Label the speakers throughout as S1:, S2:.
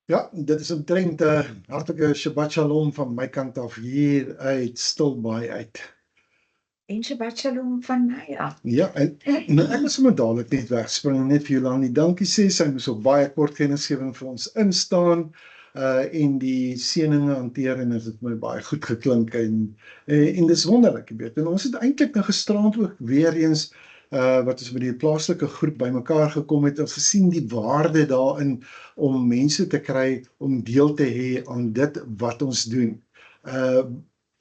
S1: Ja, dit is omtrent 'n hartlike Shabbat Shalom van my kant af hier uit Stilbaai uit.
S2: En Shabbat Shalom van my af.
S1: Ja, en nou, ek wil sommer dadelik net wegspring en net vir Jolandi dankie sê. Sy moes op baie kort kennisgewing vir ons instaan en die seëninge hanteer en dit het my baie goed geklink en dis wonderlik, jy weet. En ons het eintlik nou gisteraand ook weer eens wat ons met die plaaslike groep bymekaar gekom het en gesien die waarde daarin om mense te kry om deel te hê aan dit wat ons doen.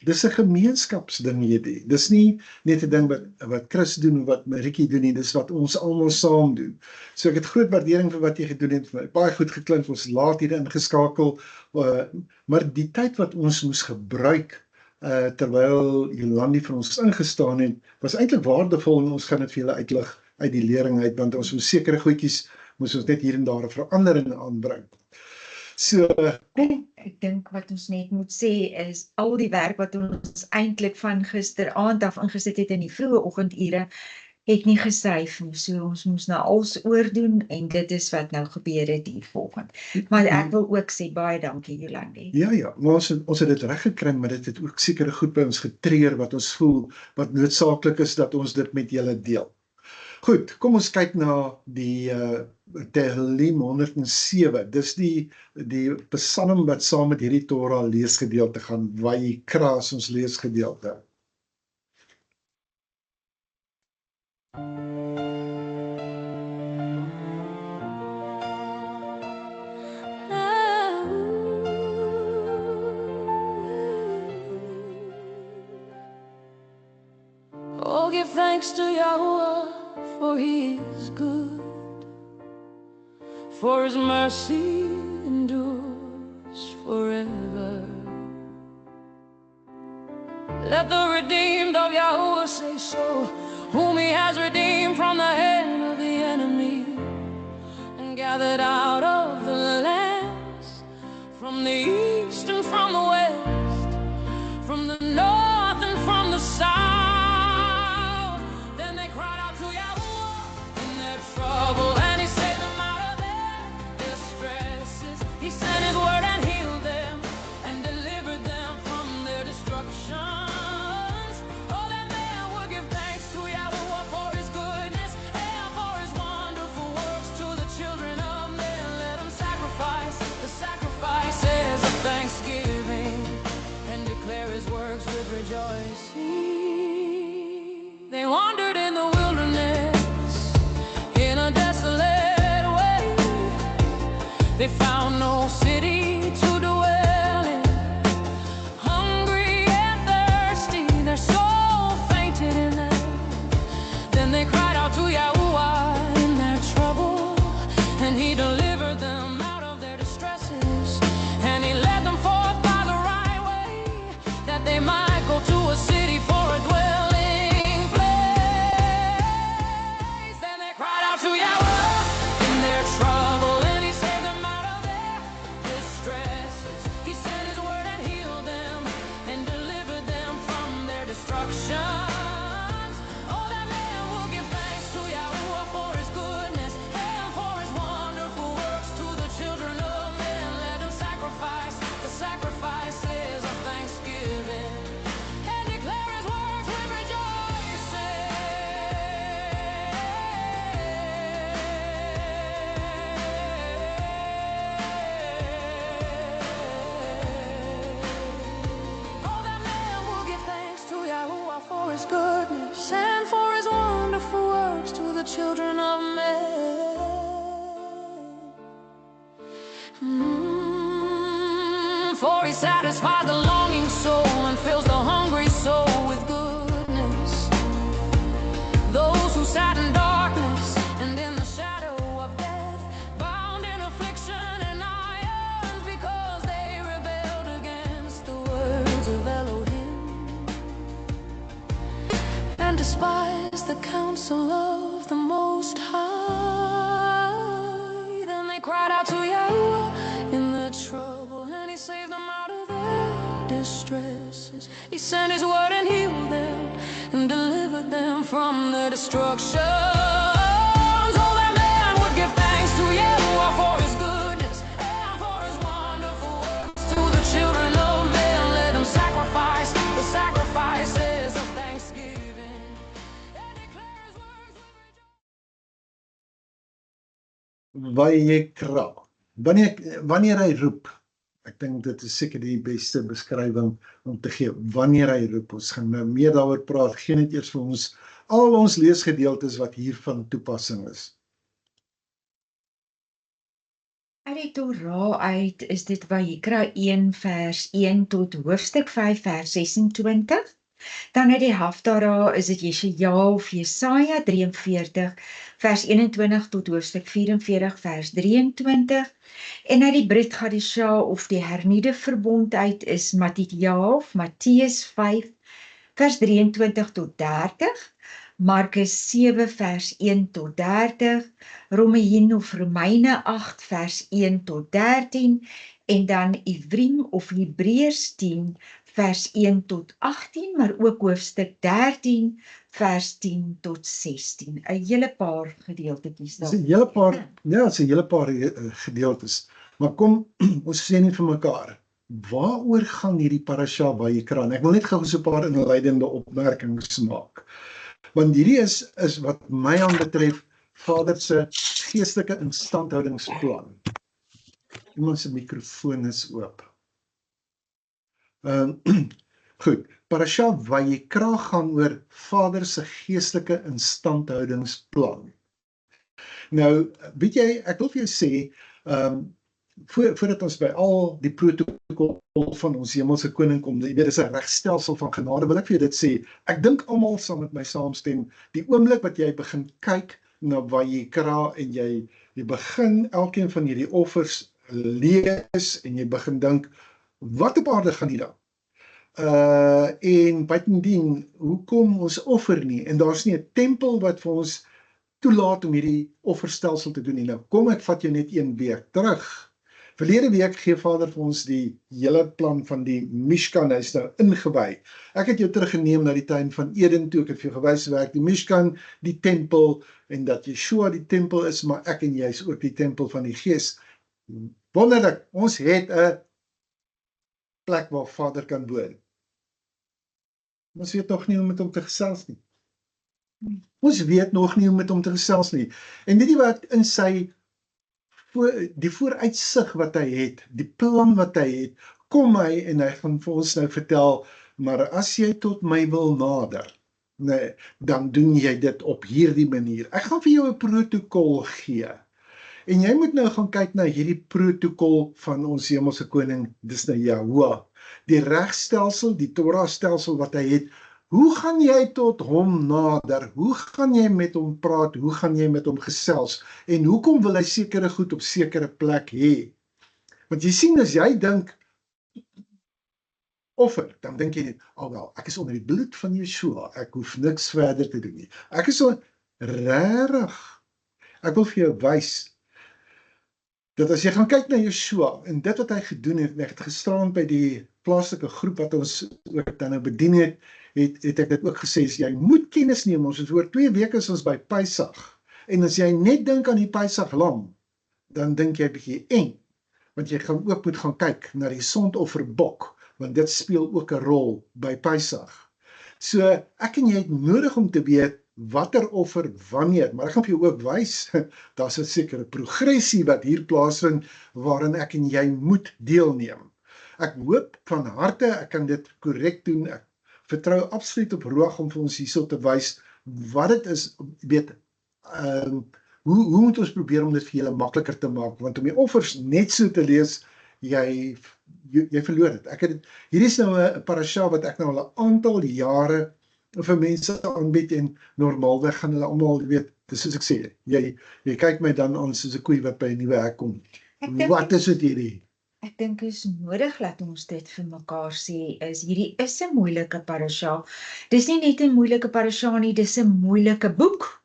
S1: Dis 'n gemeenskapsding hierdie. Dis nie net 'n ding wat Chris doen, wat Marietjie doen nie, dis wat ons almal saam doen. So ek het groot waardering vir wat jy gedoen het, vir my baie goed geklink, ons laat hier ingeskakel, maar die tyd wat ons moes gebruik, terwyl Jolandi vir ons ingestaan het, was eintlik waardevol en ons gaan dit vir julle uitlig uit die lering uit, want ons moes sekere goedjies, moes ons net hier en daar 'n verandering aanbring. So, kom.
S2: Ek dink wat ons net moet sê is, al die werk wat ons eintlik van gisteraand af ingesit het in die vroeë oggendure, het nie gesuif nie, so ons moes nou alles oordoen en dit is wat nou gebeur het hier volgende. Maar ek wil ook sê, baie dankie Jolandi.
S1: Ja, maar ons het dit reg gekry, maar dit het ook sekere goed by ons getreur wat ons voel, wat noodsaaklik is dat ons dit met julle deel. Goed, kom ons kyk na die Tehillim 107. Dis die Psalm wat saam met hierdie Torah leesgedeelte gaan, Vayikra is ons leesgedeelte.
S3: Oh, give thanks to Yahweh, for he is good, for his mercy endures forever. Let the redeemed of Yahweh say so, whom he has redeemed from the hand of the enemy, and gathered out of the lands, from the east and from the west, from the north and from the south. And he saved them out of their distresses. He sent his word and healed them and delivered them from their destructions. Oh, that man would give thanks to Yahweh for his goodness and for his wonderful works to the children of men. Let them sacrifice the sacrifices of thanksgiving and declare his works with rejoicing. They wandered in the wilderness in a desolate way. They found no city to dwell in. Hungry and thirsty, their soul fainted in them. Then they cried out to Yahweh in their trouble, and he delivered them out of their distresses. And he led them forth by the right way, that they might go to a city for a dwelling. To Yahweh in their trouble, and he saved them out of their distresses. He sent his word and healed them and delivered them from their destructions. Oh, that man will give thanks to Yahweh for his goodness and for his wonderful works to the children of men. Let them sacrifice the sacrifices of thanksgiving and declare his works with rejoicing. For his goodness and for his wonderful works to the children of men. For he satisfies the longing soul and fills the hungry soul with goodness. despised the counsel of the Most High. Then they cried out to Yahweh in their trouble, and He saved them out of their distresses. He sent His word and healed them and delivered them from their destruction. Oh, that man would give thanks to Yahweh for His goodness and for His wonderful works. To the children of men, let them sacrifice the sacrifices of thanksgiving. And declare His works with rejoicing.
S1: Vayikra. Wanneer hy roep, ek dink dit is seker die beste beskrywing om te gee, wanneer hy roep, ons gaan nou meer daaroor praat, gee net eers vir ons al ons leesgedeeltes wat hiervan toepassing is.
S2: Uit die Torah uit is dit Vayikra 1 vers 1 tot hoofstuk 5 vers 26. Dan uit die Haftara is dit Jesjaja of Jesaja 43 vers 21 tot hoofstuk 44 vers 23. En uit die Brit Hadisha of die hernieuwde verbond uit is Matthia of Matteus 5 vers 23 tot 30. Markus 7 vers 1 tot 30, Romein of Romeine 8 vers 1 tot 13 en dan Ivrim of Hebreërs 10 vers 1 tot 18, maar ook hoofstuk 13 vers 10 tot 16. 'n hele paar gedeeltetjies
S1: Dis
S2: daar.
S1: 'n hele paar, ja, dis 'n hele paar gedeeltes. Maar kom, ons sê net vir mekaar, waaroor gaan hierdie parasha Vayikra? Ek wil net gou so 'n paar inleidende opmerkings maak. Want hierdie is wat my aanbetref Vader se geestelike instandhoudingsplan. Iemand se mikrofoon is oop. Goed, parasha Vayikra gaan oor Vader se geestelike instandhoudingsplan. Nou, weet jy, ek wil vir jou sê, voordat ons by al die protokol van ons hemelse koning kom, jy weet, dis 'n regstelsel van genade, wil ek vir jou dit sê, ek dink almal sal met my saamstem, die oomblik wat jy begin kyk na Vayikra en jy begin elkeen van hierdie offers lees en jy begin dink, wat op aarde gaan hier dan? En buitendien, hoekom ons offer nie? En daar's nie 'n tempel wat vir ons toelaat om hierdie offerstelsel te doen nie. Nou, kom ek vat jou net 1 week terug. Verlede week gee Vader vir ons die hele plan van die Mishkan, hy is nou ingewy. Ek het jou teruggeneem na die tuin van Eden toe, ek het vir jou gewys hoe werk die Mishkan, die tempel, en dat Yeshua die tempel is, maar ek en jy is ook die tempel van die Gees. Wonderlik, ons het 'n plek waar Vader kan woon. Ons weet nog nie hoe met hom te gesels nie. Ons weet nog nie hoe met hom te gesels nie. En weet jy wat in sy die vooruitsig wat hy het, die plan wat hy het, kom hy en hy gaan vir ons nou vertel, maar as jy tot my wil nader, nee, dan doen jy dit op hierdie manier. Ek gaan vir jou 'n protokol gee. En jy moet nou gaan kyk na hierdie protokol van ons hemelse koning, dis nou Yahweh. Die regstelsel, die Torah stelsel wat hy het. Hoe gaan jy tot hom nader? Hoe gaan jy met hom praat? Hoe gaan jy met hom gesels? En hoekom wil hy sekere goed op sekere plek hê? Want jy sien, as jy dink offer, dan dink jy net, wel, ek is onder die bloed van Yeshua, ek hoef niks verder te doen nie. Ek is so rarig. Ek wil vir jou wys, dat as jy gaan kyk na Yeshua, en dit wat hy gedoen het, en ek het gisterand by die plaaslike groep wat ons ook dan nou bedien het ek dit ook gesê, jy moet kennis neem, ons het oor 2 weke is ons by Pesach, en as jy net dink aan die Pesach lam, dan dink jy 'n bietjie eng, want jy gaan ook moet gaan kyk na die sondofferbok, want dit speel ook 'n rol by Pesach. So, ek en jy het nodig om te weet, watter offer, wanneer, maar ek gaan vir jou ook wys, daar's 'n sekere progressie wat hier plaasvind, waarin ek en jy moet deelneem. Ek hoop van harte, ek kan dit korrek doen, ek vertrou absoluut op Ruach om vir ons hierso te wys, wat dit is, weet, hoe moet ons probeer om dit vir julle makliker te maak, want om die offers net so te lees, jy verloor dit. Hier is nou 'n parasha wat ek nou al 'n aantal jare vir mense aanbied en normaalweg gaan hulle almal weet, dis soos ek sê, jy kyk my dan aan soos 'n koei wat by 'n nuwe hek kom. Wat is dit hierdie?
S2: Ek dink dit is nodig dat ons dit vir mekaar sê, hierdie is 'n moeilike parasha. Dis nie net 'n moeilike parasha nie, dis 'n moeilike boek.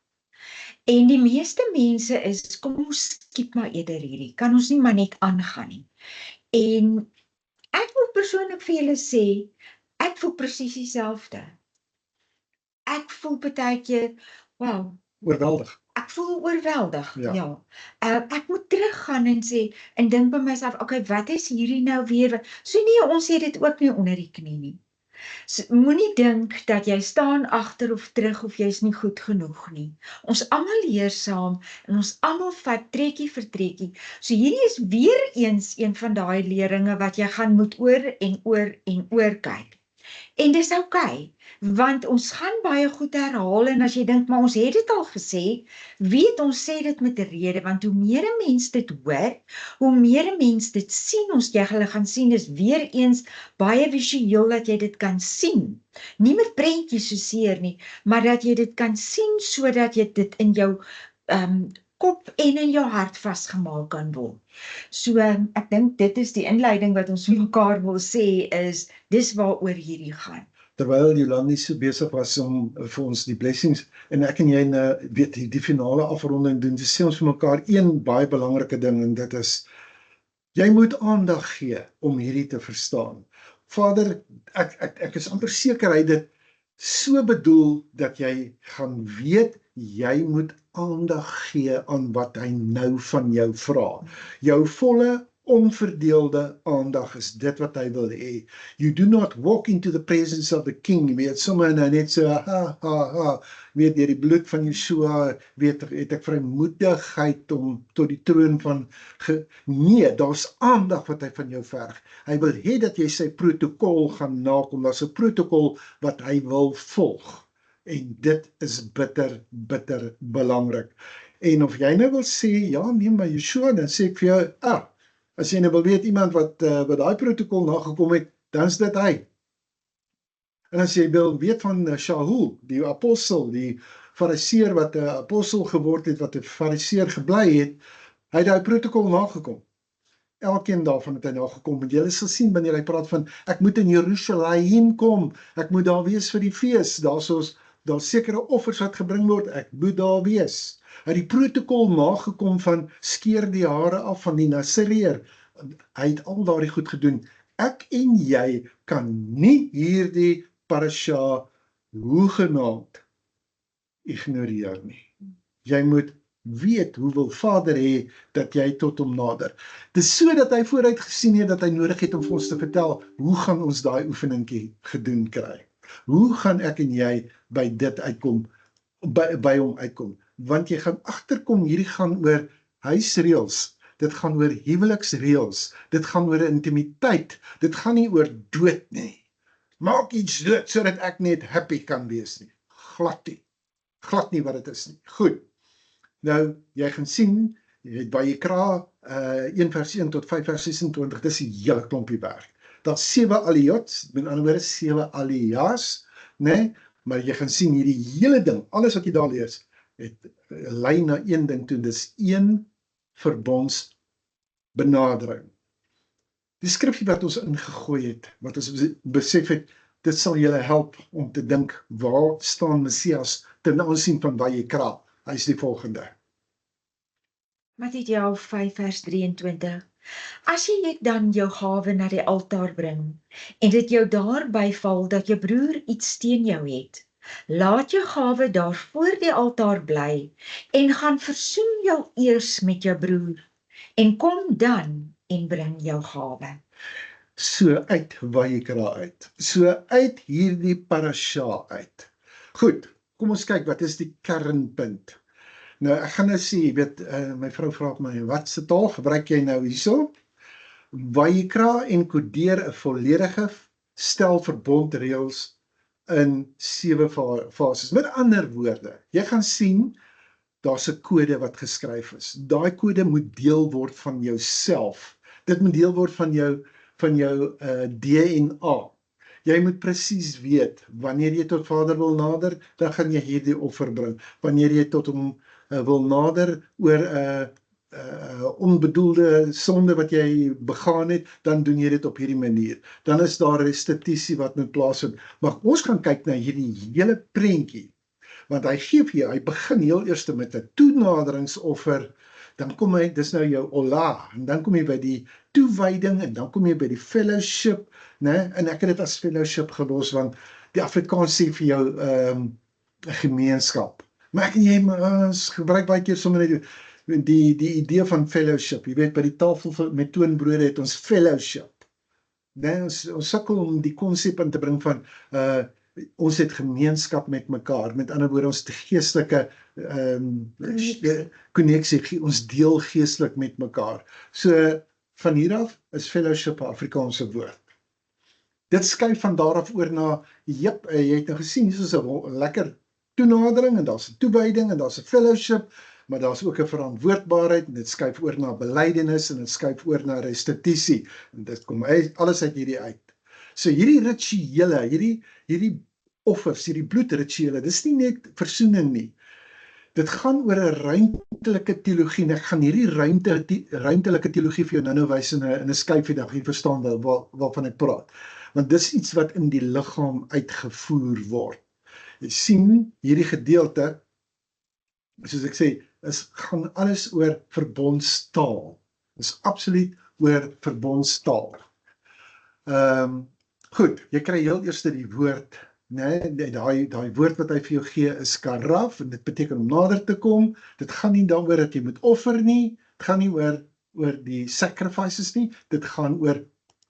S2: En die meeste mense is, kom ons skiep maar eerder hierdie, kan ons nie maar net aangaan nie. En ek wil persoonlik vir julle sê, ek voel presies dieselfde. Ek voel partykeer, wow,
S1: Oorweldig.
S2: ek voel oorweldig,
S1: Ja.
S2: ja. Ek moet teruggaan en sê, en dink by myself, okay, wat is hierdie nou weer? So nee, ons het dit ook nie onder die knie nie. So, moenie dink dat jy staan agter of terug of jy's nie goed genoeg nie. Ons almal leer saam en ons almal vat trekkie vir trekkie. So hierdie is weer eens een van daai leringe wat jy gaan moet oor en oor en oor kyk. En dis okay, want ons gaan baie goed herhaal en as jy dink, maar ons het dit al gesê, weet ons sê dit met 'n rede, want hoe meer 'n mens dit hoor, hoe meer 'n mens dit sien, jy gaan sien, is weer eens baie visueel dat jy dit kan sien. Nie met prentjies so seer nie, maar dat jy dit kan sien sodat jy dit in jou kop en in jou hart vasgemaak kan word. So ek dink dit is die inleiding wat ons vir mekaar wil sê, is dis waaroor hierdie gaan.
S1: Terwyl Jolandi so besig was om vir ons die blessings, en ek en jy weet die finale afronding doen, dis sê ons vir mekaar een baie belangrike ding, en dit is, jy moet aandag gee om hierdie te verstaan. Vader, ek is amper seker hy dit so bedoel, dat jy gaan weet, jy moet aandag gee aan wat hy nou van jou vra. Jou volle, onverdeelde aandag is dit wat hy wil hê. You do not walk into the presence of the king, weet, sommer nou net so, weet, deur die bloed van Yeshua, weet, het ek vrymoedigheid om tot die troon van, nee, daar's aandag wat hy van jou verg. Hy wil hê dat jy sy protokol gaan nakom, daar's 'n protokol wat hy wil volg. En dit is bitter, bitter belangrik. En of jy nou wil sê, ja, nee, maar Yeshua, dan sê ek vir jou, as jy nou wil weet iemand wat daai protokol nagekom het, dan is dit hy. En as jy wil weet van Shaul, die apostel, die fariseer wat 'n apostel geword het, wat 'n fariseer gebly het, hy het daai protokol nagekom. Elkeen daarvan het hy nagekom, en julle sal sien wanneer hy praat van, ek moet in Jerusalem kom, ek moet daar wees vir die fees, daar's sekere offers wat gebring word, ek moet daar wees. Hy het die protokol nagekom van skeer die hare af van die Nasareer. Hy het al daardie goed gedoen. Ek en jy kan nie hierdie parasha hoegenaamd ignoreer nie. Jy moet weet hoe wil Vader hê dat jy tot hom nader. Dis so dat hy vooruit gesien het dat hy nodig het om vir ons te vertel, hoe gaan ons daai oefeningkie gedoen kry? Hoe gaan ek en jy by dit uitkom, by hom uitkom? Want jy gaan agterkom, hierdie gaan oor huisreëls, dit gaan oor huweliksreëls, dit gaan oor intimiteit, dit gaan nie oor dood nie. Maak iets dood sodat ek net happy kan wees nie. Glad nie wat dit is nie. Goed. Nou, jy gaan sien, jy het by Jekra 1 vers 1 tot 5 vers 26, dis 'n hele klompie werk. Daar's 7 aliyot, met ander woorde 7 alias, né? Maar jy gaan sien hierdie hele ding, alles wat jy daar lees, het lei na een ding toe, dis een verbondsbenadering. Die skrifgie wat ons ingegooi het, wat ons besef het, dit sal julle help om te dink, waar staan Messias ten aansien van Jekra? Hy is die volgende.
S2: Matteus 5 vers 23. As jy dan jou gawe na die altaar bring, en dit jou daarby val dat jou broer iets teen jou het, laat jou gawe daar voor die altaar bly, en gaan versoen jou eers met jou broer, en kom dan en bring jou gawe.
S1: So uit Jekra uit, so uit hierdie parasha uit. Goed, kom ons kyk, wat is die kernpunt? Nou, ek gaan nou sê, weet, my vrou vra my, wat se taal gebruik jy nou hierso? Jekra enkodeer 'n volledige stel verbondreëls in 7 fases. Met ander woorde, jy gaan sien, daar's 'n kode wat geskryf is. Daai kode moet deel word van jouself. Dit moet deel word van jou DNA. Jy moet presies weet, wanneer jy tot Vader wil nader, dan gaan jy hierdie offer bring. Wanneer jy tot hom wil nader oor onbedoelde sonde wat jy begaan het, dan doen jy dit op hierdie manier. Dan is daar restituisie wat moet plaasvind. Maar ons gaan kyk na hierdie hele prentjie, want hy gee vir jou, hy begin heel eers met 'n toenaderingsoffer, dan kom hy, dis nou jou ola, en dan kom jy by die toewyding, en dan kom jy by die fellowship, né? En ek het dit as fellowship gelos, want die Afrikaans sê vir jou 'n gemeenskap. Maar ek en jy ons gebruik baie keer sommer net die idee van fellowship. Jy weet, by die tafel met toonbrode het ons fellowship. Nee, ons sukkel om die konsep in te bring van ons het gemeenskap met mekaar. Met ander woorde, ons het geestelike konneksie, ons deel geestelik met mekaar. So van hier af is fellowship 'n Afrikaanse woord. Dit skuif van daar af oor na, jy het nou gesien, soos 'n lekker toenadering, en daar's 'n toewyding, en daar's 'n fellowship, maar daar's ook 'n verantwoordbaarheid, en dit skuif oor na belydenis, en dit skuif oor na restituisie, en dit kom alles uit hierdie uit. So hierdie rituele, hierdie offers, hierdie bloedrituele, dis nie net versoening nie. Dit gaan oor 'n ruimtelike teologie, en ek gaan hierdie ruimtelike teologie vir jou nou wys in 'n skyfie, dat jy verstaan waarvan ek praat. Want dis iets wat in die liggaam uitgevoer word. Jy sien hierdie gedeelte, soos ek sê, gaan alles oor verbondstaal. Dis absoluut oor verbondstaal. Goed, jy kry heel eers die woord, nee, daai woord wat hy vir jou gee is karaf, en dit beteken om nader te kom. Dit gaan nie daaroor dat jy moet offer nie, dit gaan nie oor die sacrifices nie, dit gaan oor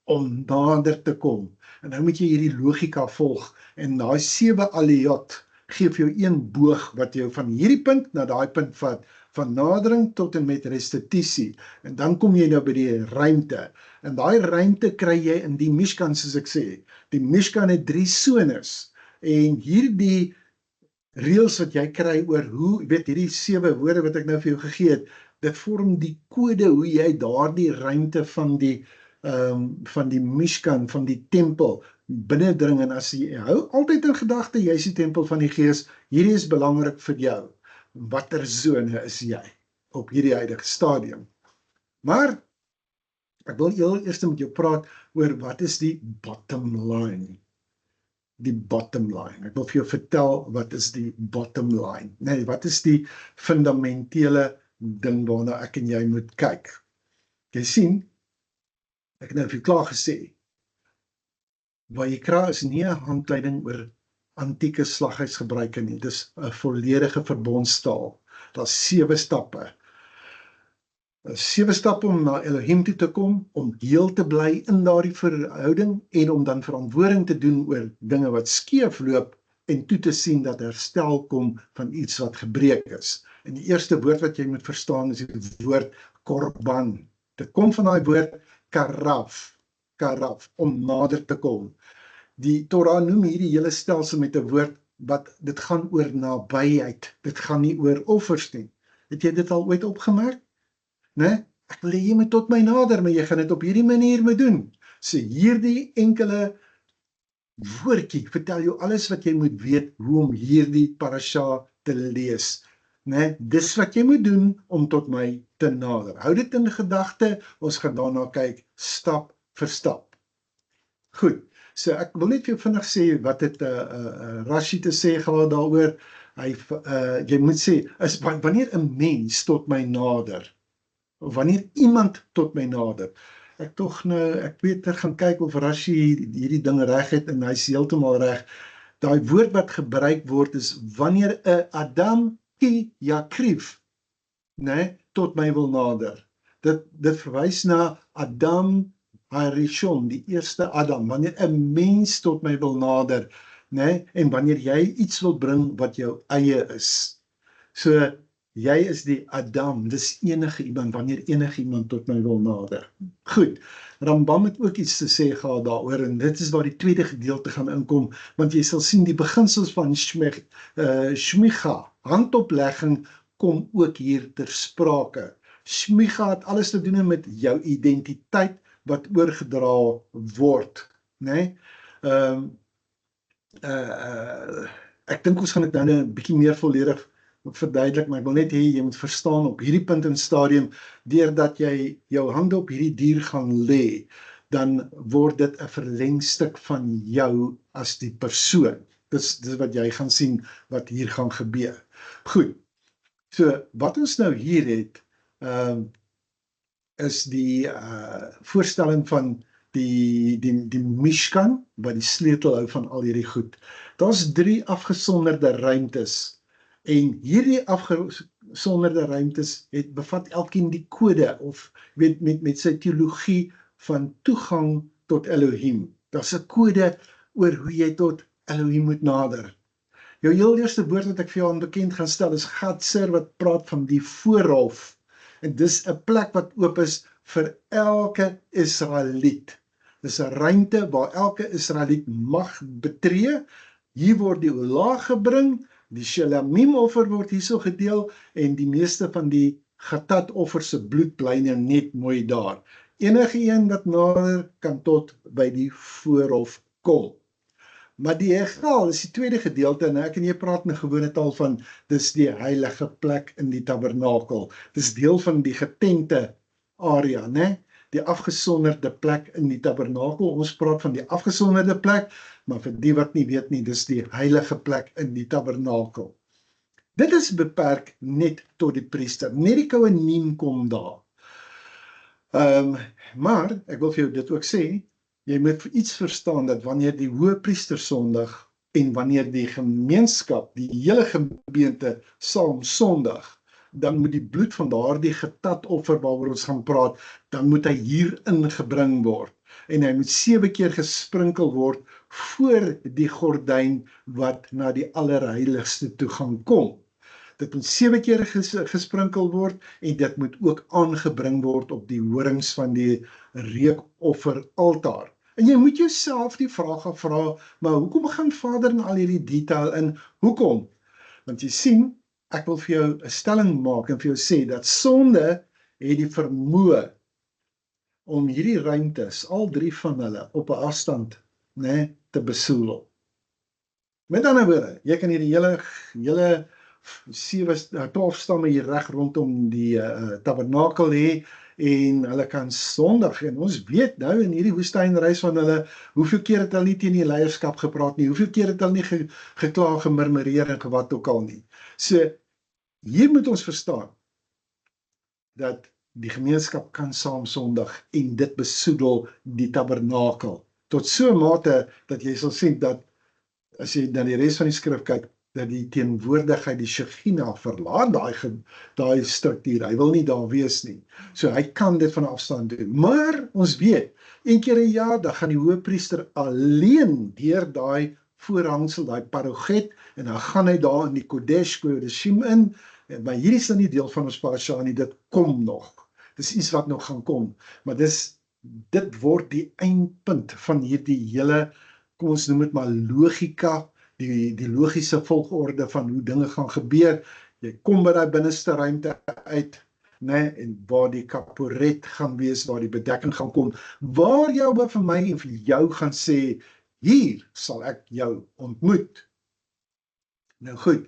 S1: om nader te kom. En nou moet jy hierdie logika volg, en daai 7 aliyot gee vir jou een boog wat jou van hierdie punt na daai punt vat, van nadering tot en met restituisie. En dan kom jy nou by die ruimte. En daai ruimte kry jy in die Mishkan, soos ek sê. Die Mishkan het 3 sones. En hierdie reëls wat jy kry oor hoe, weet hierdie 7 woorde wat ek nou vir jou gegee het, dit vorm die kode hoe jy daardie ruimte van die Mishkan, van die tempel, binnendring. En as jy hou altyd in gedagte, jy is die tempel van die Gees, hierdie is belangrik vir jou. Watter sone is jy op hierdie huidige stadium? Maar ek wil eers met jou praat oor wat is die bottom line. Die bottom line. Ek wil vir jou vertel wat is die bottom line. Nee, wat is die fundamentele ding waarna ek en jy moet kyk? Jy sien, ek het nou vir jou klaar gesê, Vayikra is nie 'n handleiding oor antieke slaghuisgebruike nie. Dis 'n volledige verbondstaal. Daar's 7 stappe. 7 stappe om na Elohim toe te kom, om heel te bly in daardie verhouding, en om dan verantwoording te doen oor dinge wat skeef loop, en toe te sien dat herstel kom van iets wat gebreek is. En die eerste woord wat jy moet verstaan is die woord korban. Dit kom van daai woord karaf, om nader te kom. Die Torah noem hierdie hele stelsel met 'n woord wat dit gaan oor nabyheid. Dit gaan nie oor offers nie. Het jy dit al ooit opgemerk? Né? Ek wil hê jy moet tot my nader, maar jy gaan dit op hierdie manier moet doen. So hierdie enkele woordjie vertel jou alles wat jy moet weet hoe om hierdie parasha te lees. Né? Dis wat jy moet doen om tot my te nader. Hou dit in gedagte, ons gaan daarna kyk stap vir stap. Goed. So ek wil net vir jou vinnig sê wat het Rashi te sê gehad daaroor. Jy moet sê, wanneer 'n mens tot my nader, of wanneer iemand tot my nader, ek weet gaan kyk of Rashi hierdie ding reg het, en hy is heeltemal reg. Daai woord wat gebruik word is wanneer 'n Adam ki yakrif, né, tot my wil nader. Dit verwys na Adam Harishon, die eerste Adam, wanneer 'n mens tot my wil nader, né, en wanneer jy iets wil bring wat jou eie is. So, jy is die Adam, dis enige iemand, wanneer enige iemand tot my wil nader. Goed, Rambam het ook iets te sê gehad daaroor, en dit is waar die tweede gedeelte gaan inkom, want jy sal sien die beginsels van shmicha, handoplegging, kom ook hier ter sprake. Shmicha het alles te doen met jou identiteit, wat oorgedra word, né? Ek dink ons gaan dit nou 'n bietjie meer volledig verduidelik, maar ek wil net hê jy moet verstaan op hierdie punt in stadium, deurdat jy jou hande op hierdie dier gaan lê, dan word dit 'n verlengstuk van jou as die persoon. Dis wat jy gaan sien wat hier gaan gebeur. Goed. So wat ons nou hier het, is die voorstelling van die Mishkan, wat die sleutel hou van al hierdie goed. Daar's 3 afgesonderde ruimtes, en hierdie afgesonderde ruimtes bevat elkeen die kode, of met sy teologie van toegang tot Elohim. Daar's 'n kode oor hoe jy tot Elohim moet nader. Jou heel eerste woord wat ek vir jou aan bekend gaan stel is Gatser, wat praat van die voorhof. En dis 'n plek wat oop is vir elke Israeliet. Dis 'n ruimte waar elke Israeliet mag betree. Hier word die olah gebring, die Shelamim offer word hierso gedeel, en die meeste van die Gatat offer se bloed bly nou net mooi daar. Enige een wat nader kan tot by die voorhof kom. Maar die Hegal is die tweede gedeelte, en ek en jy praat in gewone taal van, dis die heilige plek in die tabernakel. Dis deel van die getente area, né? Die afgesonderde plek in die tabernakel. Ons praat van die afgesonderde plek, maar vir die wat nie weet nie, dis die heilige plek in die tabernakel. Dit is beperk net tot die priester. Net die koheniem kom daar. Maar, ek wil vir jou dit ook sê, jy moet iets verstaan dat wanneer die hoëpriester sondig en wanneer die gemeenskap, die hele gemeente saam sondig, dan moet die bloed van daardie getatoffer waaroor ons gaan praat, dan moet hy hier ingebring word. En hy moet 7 keer gesprinkel word voor die gordyn wat na die allerheiligste toe gaan kom. Dit moet 7 keer gesprinkel word, en dit moet ook aangebring word op die horings van die reukofferaltaar. En jy moet jouself die vraag afvra, maar hoekom gaan Vader in al hierdie detail in? Hoekom? Want jy sien, ek wil vir jou 'n stelling maak en vir jou sê dat sonde het die vermoë om hierdie ruimtes, al 3 van hulle, op 'n afstand, né, te besoedel. Met ander woorde, jy kan hierdie hele 12 stamme hier reg rondom die tabernakel hê, en hulle kan sondig, en ons weet nou in hierdie woestynreis van hulle, hoeveel keer het hulle nie teen die leierskap gepraat nie, hoeveel keer het hulle nie gekla, gemurmureer en wat ook al nie. So, hier moet ons verstaan, dat die gemeenskap kan saam sondig, en dit besoedel die tabernakel, tot so 'n mate, dat jy sal sien, dat, as jy na die res van die skrif kyk, dat die teenwoordigheid, die Shekhinah, verlaat daai struktuur, hy wil nie daar wees nie. So hy kan dit van afstand doen. Maar ons weet, 1 keer 'n jaar, dan gaan die hoëpriester alleen deur daai voorhangsel, daai paroget, en dan gaan hy daar in die Kodesh Kodeshim in, maar hierdie is dan nie deel van ons parasha nie, dit kom nog. Dis iets wat nog gaan kom, maar dit word die eindpunt van hierdie hele, kom ons noem dit maar logika, die logiese volgorde van hoe dinge gaan gebeur. Jy kom by daai binneste ruimte uit, né, en waar die kaporet gaan wees, waar die bedekking gaan kom, waar jou vir my en vir jou gaan sê, hier sal ek jou ontmoet. Nou goed,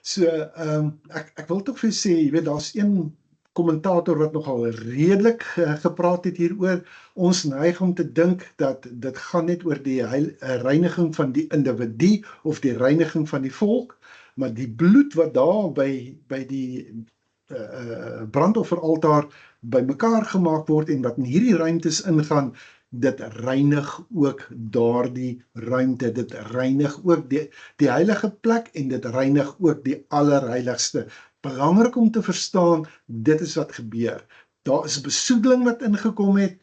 S1: so ek wil tog vir sê, jy weet, daar's een kommentator wat nogal redelik gepraat het hieroor. Ons neig om te dink dat dit gaan net oor die reiniging van die individu of die reiniging van die volk, maar die bloed wat daar by die brandofferaltaar bymekaar gemaak word en wat in hierdie ruimtes ingaan, dit reinig ook daardie ruimte, dit reinig ook die heilige plek en dit reinig ook die allerheiligste. Belangrik om te verstaan, dit is wat gebeur. Daar is besoedeling wat ingekom het.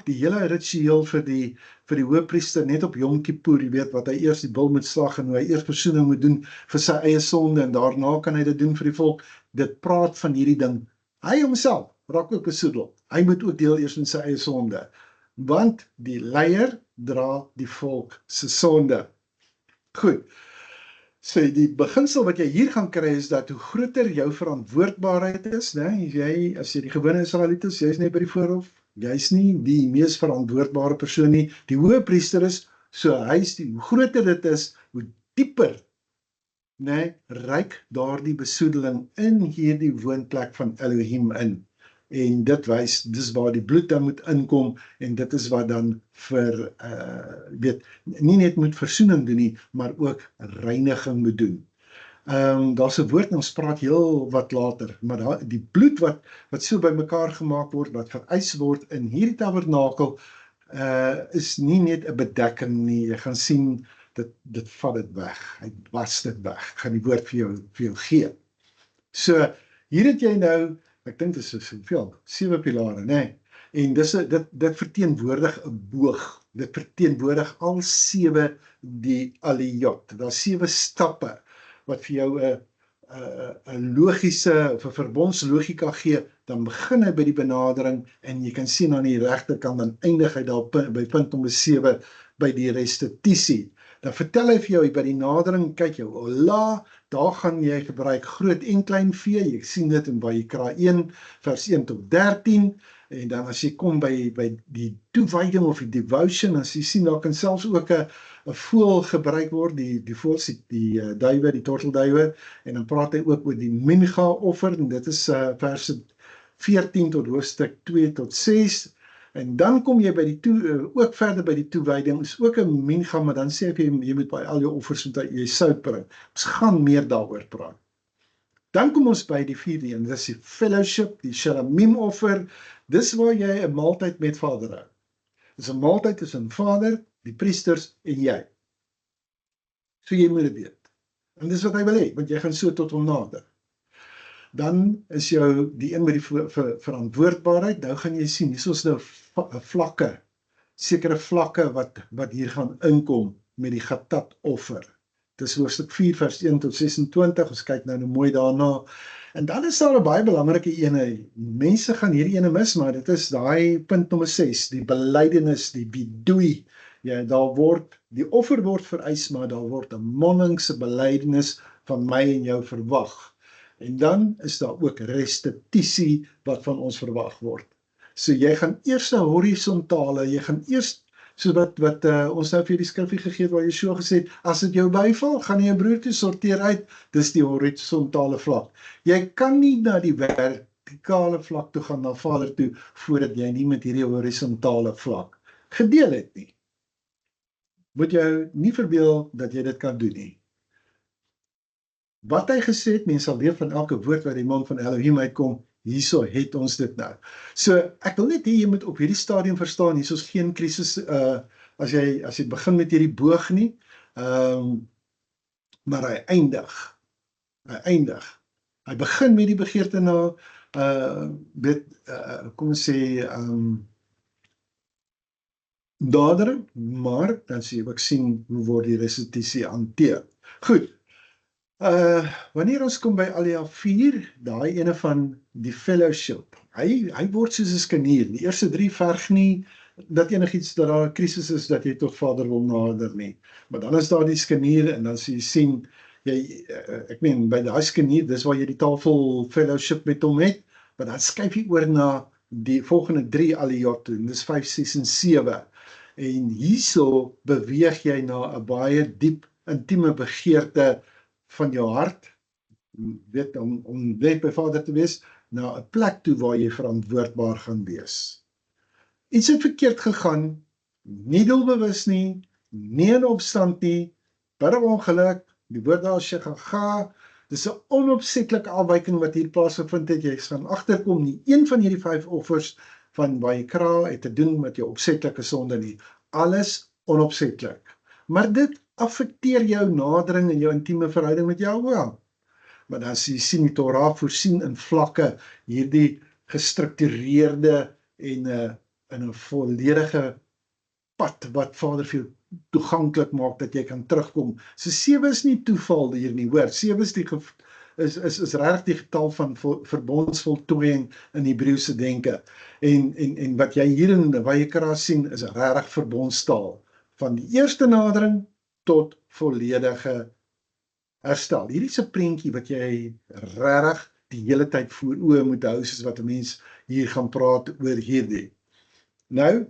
S1: Die hele ritueel vir die hoëpriester net op Yom Kippur, jy weet wat hy eers die bul moet slag en hoe hy eers versoening moet doen vir sy eie sonde en daarna kan hy dit doen vir die volk. Dit praat van hierdie ding. Hy homself raak ook besoedel. Hy moet ook deel eers in sy eie sonde. Want die leier dra die volk se sonde. Goed. So die beginsel wat jy hier gaan kry is dat hoe groter jou verantwoordbaarheid is, né? As jy die gewone Israeliet is, jy is net by die voorhof, jy is nie die mees verantwoordbare persoon nie, die hoëpriester is, so hoe groter dit is, hoe dieper nee, ryk daardie besoedeling in hierdie woonplek van Elohim in. En dit wys, dis waar die bloed dan moet inkom, en dit is wat dan vir, nie net moet versoening doen nie, maar ook reiniging moet doen. Daar's 'n woord, ons praat heel wat later, maar die bloed wat so bymekaar gemaak word, wat vereis word in hierdie tabernakel, is nie net 'n bedekking nie. Jy gaan sien, dit vat dit weg. Hy was dit weg. Ek gaan die woord vir jou gee. So, hier het jy nou, ek dink dit is soveel, 7 pilare, nee. En dit verteenwoordig 'n boog. Dit verteenwoordig al 7 die aliyot. Daar's 7 stappe wat vir jou 'n logiese of 'n verbondslogika gee. Dan begin hy by die benadering en jy kan sien aan die regterkant, dan eindig hy daar by punt nommer 7 by die restituisie. Dan vertel hy vir jou by die nadering, kyk jou Ola, daar gaan jy gebruik groot en klein vee. Jy sien dit in Vayikra 1 vers 1 tot 13. En dan as jy kom by die toewyding of die devotion, as jy sien daar kan selfs ook 'n voël gebruik word, die voëls, die duiwe, die tortelduiwe, en dan praat hy ook oor die mincha offer, en dit is verse 14 tot hoofstuk 2 tot 6. En dan kom jy by ook verder by die toewyding, is ook 'n mincha, maar dan sê hy jy moet by al jou offers moet jy sout bring. Ons gaan meer daaroor praat. Dan kom ons by die 4de een, dis die fellowship, die Shelamim offer. Dis waar jy 'n maaltyd met Vader hou. Dis 'n maaltyd tussen Vader, die priesters en jy. So jy moet dit weet. En dis wat hy wil hê, want jy gaan so tot hom nader. Dan is jou die een met die verantwoordbaarheid. Nou gaan jy sien, hier is nou vlakke, sekere vlakke wat hier gaan inkom met die gatat offer. Dis hoofstuk 4 vers 1 tot 26, ons kyk nou mooi daarna. En dan is daar 'n baie belangrike ene. Mense gaan hierdie ene mis, maar dit is daai punt nommer 6, die belydenis, die bidui. Ja, die offer word vereis, maar daar word 'n monningse belydenis van my en jou verwag. En dan is daar ook restituisie wat van ons verwag word. So jy gaan eers 'n horisontale, jy gaan eers, so wat ons nou vir die skrifgie gegee het, waar jy so gesê het, as dit jou byval, gaan jy jou broer toe sorteer uit, dis die horisontale vlak. Jy kan nie na die vertikale vlak toe gaan, na Vader toe, voordat jy nie met hierdie horisontale vlak gedeel het nie. Moet jou nie verbeel dat jy dit kan doen nie. Wat hy gesê het, mens sal leef van elke woord wat die mond van Elohim uitkom, hierso het ons dit nou. So, ek wil net hê jy moet op hierdie stadium verstaan, hier is geen krisis, as jy begin met hierdie boog nie, maar hy eindig. Hy begin met die begeerte na, kom ons sê, dadering, maar dan sê jy ook sien hoe word die restituisie hanteer. Goed. Wanneer ons kom by Alia 4, daai ene van die fellowship, hy word soos 'n skanier. Die eerste 3 verg nie dat enigiets, dat daar 'n krisis is, dat jy tot Vader wil nader nie. Maar dan is daar die skanier, en dan sê jy sien, ek meen, by daai skanier, dis waar jy die tafel fellowship met hom het, maar dan skuif jy oor na die volgende 3 aliyot toe, en dis 5, 6 en 7. En hierso beweeg jy na 'n baie diep, intieme begeerte van jou hart, weet, om net by Vader te wees, na 'n plek toe waar jy verantwoordbaar gaan wees. Iets het verkeerd gegaan, nie doelbewus nie, nie in opstand nie, per ongeluk, die woord daar shagaga, dis 'n onopsetlike afwyking wat hier plaasgevind het, jy gaan agterkom, nie een van hierdie 5 offers van Vayikra het te doen met jou opsetlike sonde nie, alles onopsetlik. Maar dit affekteer jou nadering en jou intieme verhouding met Jahweh. Maar dan sien die Torah voorsien in vlakke, hierdie gestruktureerde en in 'n volledige pad wat Vader vir jou toeganklik maak dat jy kan terugkom. So 7 is nie toeval hier nie, hoor. 7 is is regtig die getal van verbondsvoltooiing in Hebreëse denke. En wat jy hier in Vayikra sien is regtig verbondstaal van die eerste nadering tot volledige herstel. Hierdie is 'n prentjie wat jy regtig die hele tyd voor oë moet hou, soos wat 'n mens hier gaan praat oor hierdie. Nou,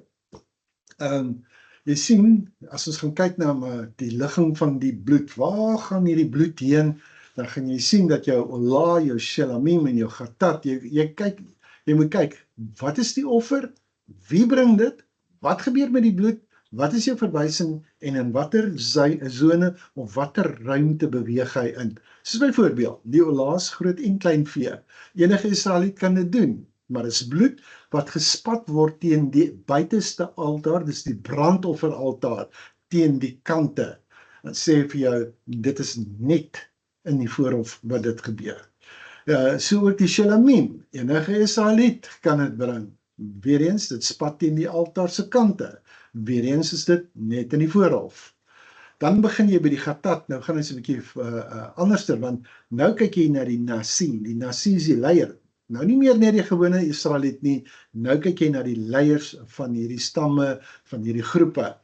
S1: jy sien, as ons gaan kyk na die ligging van die bloed, waar gaan hierdie bloed heen? Dan gaan jy sien dat jou Ola, jou Shelamim en jou Gatat, jy moet kyk, wat is die offer? Wie bring dit? Wat gebeur met die bloed? Wat is jou verwysing en in watter zone of watter ruimte beweeg hy in? Soos byvoorbeeld, die Ola's groot en klein vee. Enige Israeliet kan dit doen, maar is bloed wat gespat word teen die buiteste altaar, dis die brandofferaltaar, teen die kante. Dan sê vir jou, dit is net in die voorhof wat dit gebeur. So ook die Shelamim, enige Israeliet kan dit bring. Weereens, dit spat teen die altaar se kante. Weereens is dit net in die voorhof. Dan begin jy by die Gatat, nou gaan ons 'n bietjie anderster, want nou kyk jy na die Nasi. Die Nasi is die leier. Nou nie meer net die gewone Israeliet nie, nou kyk jy na die leiers van hierdie stamme, van hierdie groepe.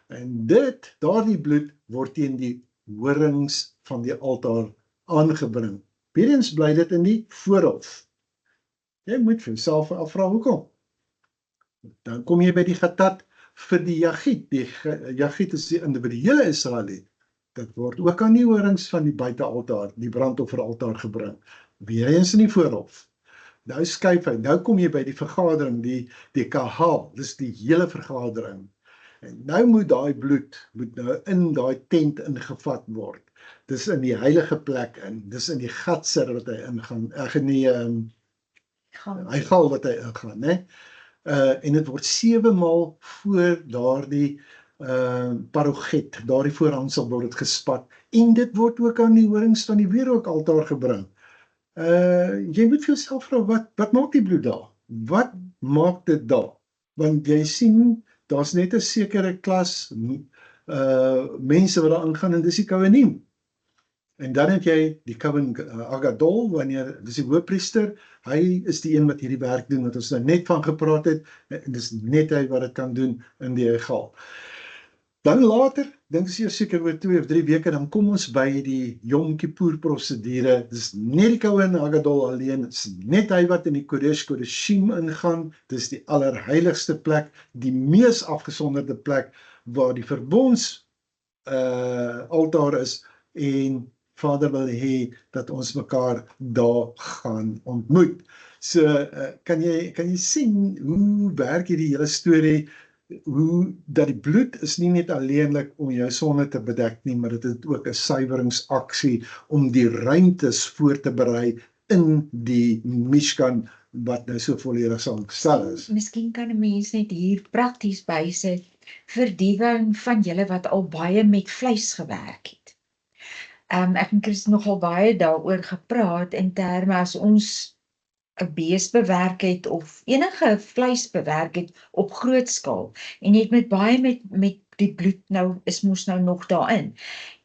S1: En daardie bloed word teen die horings van die altaar aangebring. Weereens bly dit in die voorhof. Jy moet vir jouself afvra hoekom. Dan kom jy by die Gatat vir die Jagid. Die Jagid is die individuele Israeliet. Dit word ook aan die horings van die buitealtaar, die brandofferaltaar gebring. Weereens in die voorhof. Nou skuif hy, nou kom jy by die vergadering, die kahal, dis die hele vergadering. En nou moet daai bloed, nou in daai tent ingevat word. Dis in die heilige plek in, dis in die gatser wat hy ingaan, hy gal wat hy ingaan, né? En dit word 7 maal voor daardie paroget, daardie voorhangsel word dit gespat, en dit word ook aan die horings van die wierookaltaar gebring. Jy moet vir jouself vra, wat maak die bloed daar? Wat maak dit daar? Want jy sien, daar's net 'n sekere klas mense wat daar ingaan, en dis die Kohanim. En dan het jy die Kohen Agadol, dis die hoofpriester, hy is die een wat hierdie werk doen, wat ons nou net van gepraat het, en dis net hy wat dit kan doen in die Heigal. Dan later, dink ek seker oor 2 of 3 weke, dan kom ons by die Yom Kippur prosedure. Dis net die Kohen Agadol alleen, dis net hy wat in die Kodesh Kodeshim ingaan, dis die allerheiligste plek, die mees afgesonderde plek, waar die verbonds altaar is, en Vader wil hê dat ons mekaar daar gaan ontmoet. So, kan jy sien hoe werk hierdie hele storie, hoe dat die bloed is nie net alleenlik om jou sonde te bedek nie, maar dit is ook 'n suiweringsaksie om die ruimtes voor te berei in die Mishkan wat nou so volledig saamgestel is.
S2: Miskien kan 'n mens net hier prakties bysit vir die van julle wat al baie met vleis gewerk het. Ek en Chris nogal baie daaroor gepraat in terme as ons 'n bees bewerk het of enige vleis bewerk het op groot skaal en jy het met baie met die bloed is mos nou nog daarin.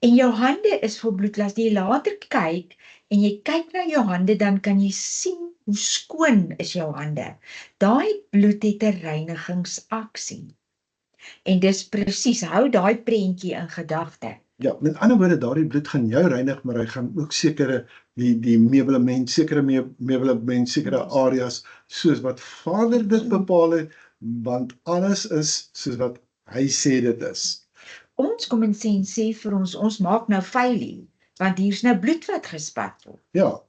S2: En jou hande is vol bloed, as jy later kyk en jy kyk na jou hande, dan kan jy sien hoe skoon is jou hande. Daai bloed het 'n reinigingsaksie. En dis presies, hou daai prentjie in gedagte.
S1: Ja, met ander woorde, daardie bloed gaan jou reinig, maar hy gaan ook sekere meublement, sekere areas, soos wat Vader dit bepaal het, want alles is soos wat hy sê dit is.
S2: Ons kom en sê vir ons maak nou veilig, want hier's nou bloed wat gespat word.
S1: Ja,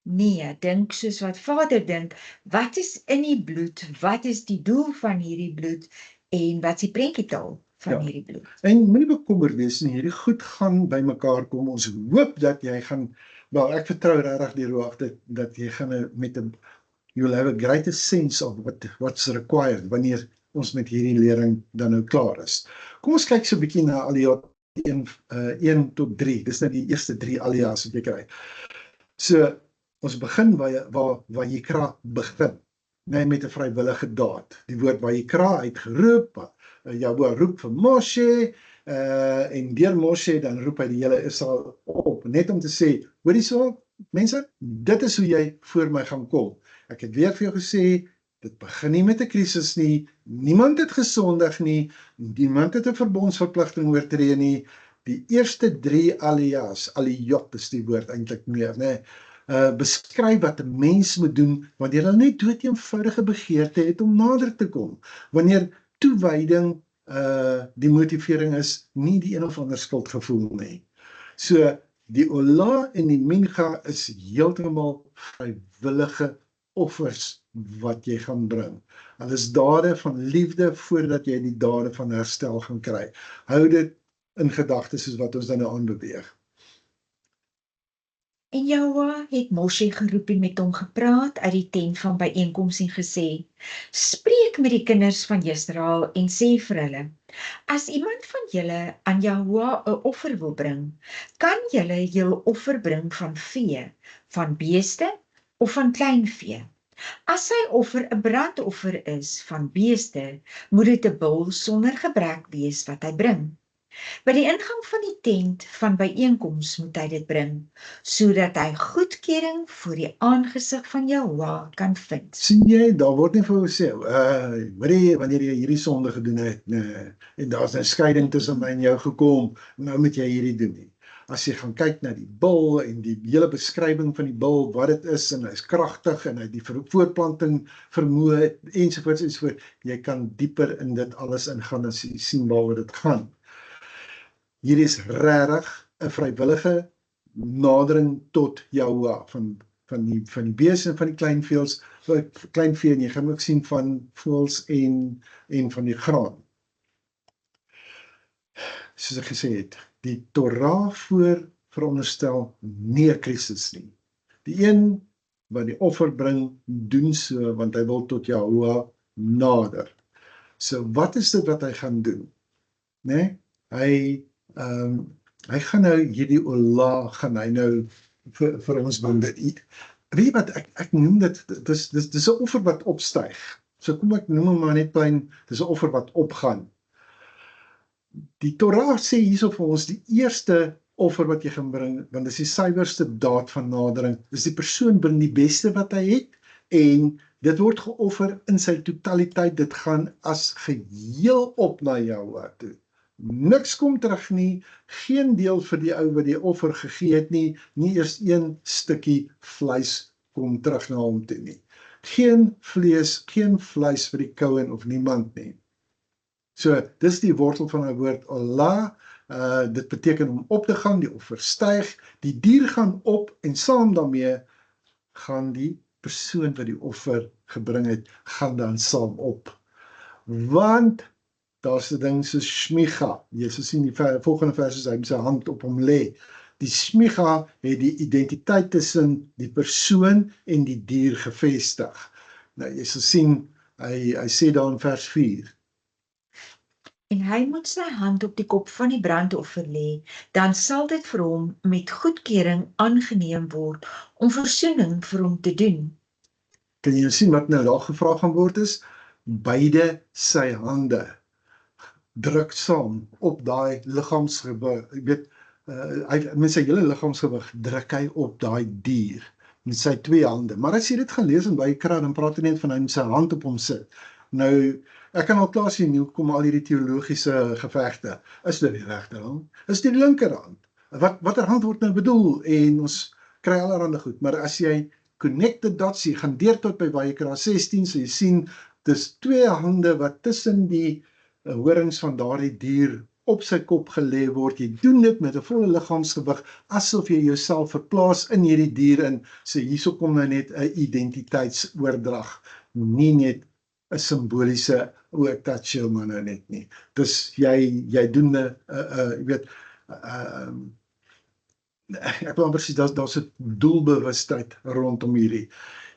S2: Nee, dink soos wat Vader dink, wat is in die bloed, wat is die doel van hierdie bloed, en wat is die prentjietaal van hierdie bloed?
S1: En moenie bekommerd wees nie, hierdie goed gaan by mekaar kom. Ons hoop dat jy gaan, wel ek vertrou regtig die Ruach dat jy gaan you'll have a greater sense of what's required wanneer ons met hierdie lering dan nou klaar is. Kom ons kyk so 'n bietjie na Aliyot 1 tot 3. Dis nou die eerste 3 alias wat jy kry. So ons begin waar Jikra begin, met 'n vrywillige daad. Die woord Jikra uitgeroep, Jahwe roep vir Moshe, en deur Moshe dan roep hy die hele Israel op, net om te sê, hoorie so, mense, dit is hoe jy voor my gaan kom. Ek het weer vir jou gesê, dit begin nie met 'n krisis nie, niemand het gesondig nie, niemand het 'n verbondsverpligting oortree nie. Die eerste 3 alias, aliyot is die woord eintlik meer, beskryf wat 'n mens moet doen wanneer hulle net dood eenvoudige begeerte het om nader te kom. Wanneer toewyding die motivering is nie die een of ander skuldgevoel nie. So, die Ola en die Mincha is heeltemal vrywillige offers wat jy gaan bring. Hulle is dade van liefde voordat jy die dade van herstel gaan kry. Hou dit in gedagte soos wat ons dan nou aanbeweeg.
S2: En Jahua het Moshe geroep en met hom gepraat uit die tent van byeenkoms en gesê: Spreek met die kinders van Israel en sê vir hulle: As iemand van julle aan Jahua 'n offer wil bring, kan julle julle offer bring van vee, van beeste of van kleinvee. As sy offer 'n brandoffer is van beeste, moet dit 'n bul sonder gebrek wees wat hy bring. By die ingang van die tent van byeenkoms moet hy dit bring, sodat hy goedkeuring voor die aangesig van Jahua kan vind.
S1: Sien jy, daar word nie vir ons sê, hoorie, wanneer jy hierdie sonde gedoen het, nee, en daar's 'n skeiding tussen my en jou gekom, nou moet jy hierdie doen nie. As jy gaan kyk na die bul en die hele beskrywing van die bul, wat dit is, en hy's kragtig, en hy die voortplanting vermoë, ensovoorts, jy kan dieper in dit alles ingaan as jy sien waaroor dit gaan. Hier is regtig 'n vrywillige nadering tot Jahua van die beeste en van die kleinvee, en jy gaan ook sien van voëls en van die graan. Soos ek gesê het, die Torah veronderstel nie 'n krisis nie. Die een wat die offer bring, doen so, want hy wil tot Jahua nader. So wat is dit wat hy gaan doen? Nee? Hy gaan nou hierdie Ola, gaan hy nou vir ons bring. Weet jy wat, ek noem dit, dis 'n offer wat opstyg. So kom ek noem hom maar net klein, dis 'n offer wat opgaan. Die Torah sê hierso vir ons, die eerste offer wat jy gaan bring, want dis die suiwerste daad van nadering, is die persoon bring die beste wat hy het, en dit word geoffer in sy totaliteit, dit gaan as geheel op na Jahua toe. Niks kom terug nie, geen deel vir die ou wat die offer gegee het nie, nie eers een stukkie vleis kom terug na hom toe nie. Geen vlees, geen vleis vir die kouen of niemand nie. So, dis die wortel van 'n woord Ola, dit beteken om op te gaan, die offer styg, die dier gaan op, en saam daarmee gaan die persoon wat die offer gebring het, gaan dan saam op. Want daar's 'n ding soos Shmicha. Jy sal sien die volgende vers is hy met sy hand op hom lê. Die Shmicha het die identiteit tussen die persoon en die dier gevestig. Nou jy sal sien, hy sê daar in vers 4.
S2: En hy moet sy hand op die kop van die brandoffer lê, dan sal dit vir hom met goedkeuring aangeneem word om versoening vir hom te doen.
S1: Kan jy sien wat nou daar gevra gaan word is? Beide sy hande druk saam op daai liggaamsgewig, jy weet, met sy hele liggaamsgewig druk hy op daai dier, met sy 2 hande. Maar as jy dit gaan lees in Bykra, dan praat hy net van hy met sy hand op hom sit. Nou, ek kan al klaar sien, hoe kom al hierdie teologiese gevegte, is dit die regterhand? Is dit die linkerhand? Watter hand word nou bedoel? En ons kry allerhande goed, maar as jy connect the dots, jy gaan deur tot by Bykra 16, so jy sien, dis 2 hande wat tussen die horings van daardie dier op sy kop gelê word. Jy doen dit met 'n volle liggaamsgewig, asof jy jouself verplaas in hierdie dier in. So hierso kom nou net 'n identiteitsoordrag, nie net 'n simboliese, ek touch jou maar nou net nie. Dus jy doen jy weet, ek wil presies, daar's 'n doelbewustheid rondom hierdie.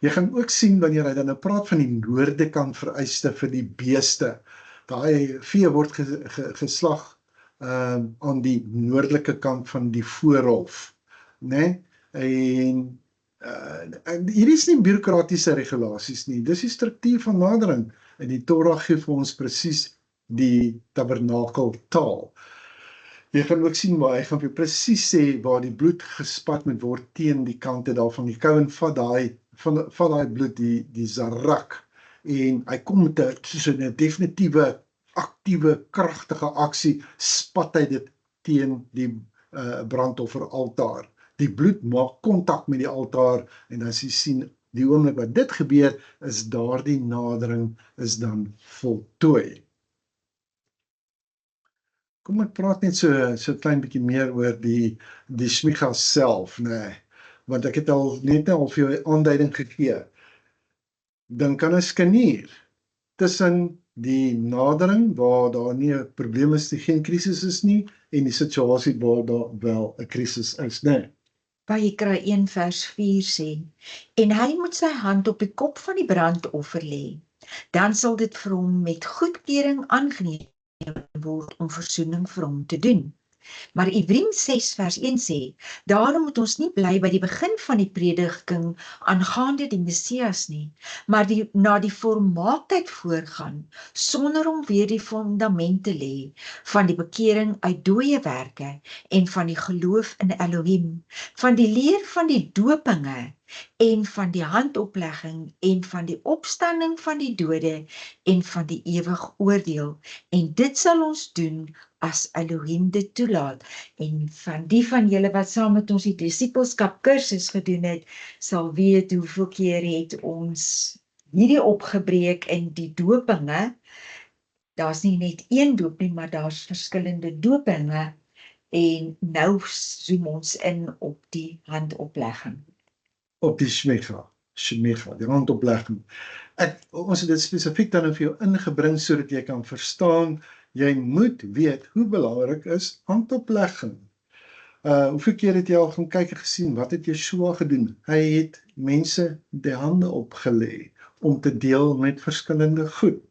S1: Jy gaan ook sien wanneer hy dan nou praat van die noorde kant vereiste vir die beeste. Daai vee word geslag aan die noordelike kant van die voorhof, né? En hier is nie bureaukratiese regulasies nie, dis die struktuur van nadering, en die Torah gee vir ons presies die tabernakel taal. Jy gaan ook sien waar hy gaan vir presies sê waar die bloed gespat moet word teen die kante daarvan, die kouen van daai bloed, die zarak, en hy kom met 'n definitiewe, aktiewe, kragtige aksie, spat hy dit teen die brandofferaltaar. Die bloed maak kontak met die altaar, en as jy sien, die oomblik wat dit gebeur, is daardie nadering is dan voltooi. Kom ek praat net so klein bietjie meer oor die smicha self, nee. Want ek het net al vir jou 'n aanduiding gegee. Dink aan 'n skanier tussen die nadering waar daar nie 'n probleem is, geen krisis is nie, en die situasie waar daar wel 'n krisis is, nee.
S2: Pajekra 1 vers 4 sê, en hy moet sy hand op die kop van die brandoffer lê. Dan sal dit vir hom met goedkeuring aangeneem word om versoening vir hom te doen. Maar Hebreë 6 vers 1 sê, daarom moet ons nie bly by die begin van die prediking aangaande die Messias nie, maar na die volmaaktheid voorgaan, sonder om weer die fundament te lê van die bekering uit dooie werke en van die geloof in Elohim, van die leer van die dopinge en van die handoplegging en van die opstanding van die dode en van die ewige oordeel. En dit sal ons doen as Elohim dit toelaat. En van julle wat saam met ons die disipelskap kursus gedoen het, sal weet hoeveel keer het ons hierdie opgebreek in die dopinge. Daar's nie net een doop nie, maar daar's verskillende dopinge. En nou zoom ons in op die handoplegging.
S1: Op die shmicha, die handoplegging. Ons het dit spesifiek dan vir jou ingebring sodat jy kan verstaan, jy moet weet hoe belangrik is handoplegging. Hoeveel keer het jy al gaan kyk en gesien, wat het Yeshua gedoen? Hy het mense die hande opgelê om te deel met verskillende goed.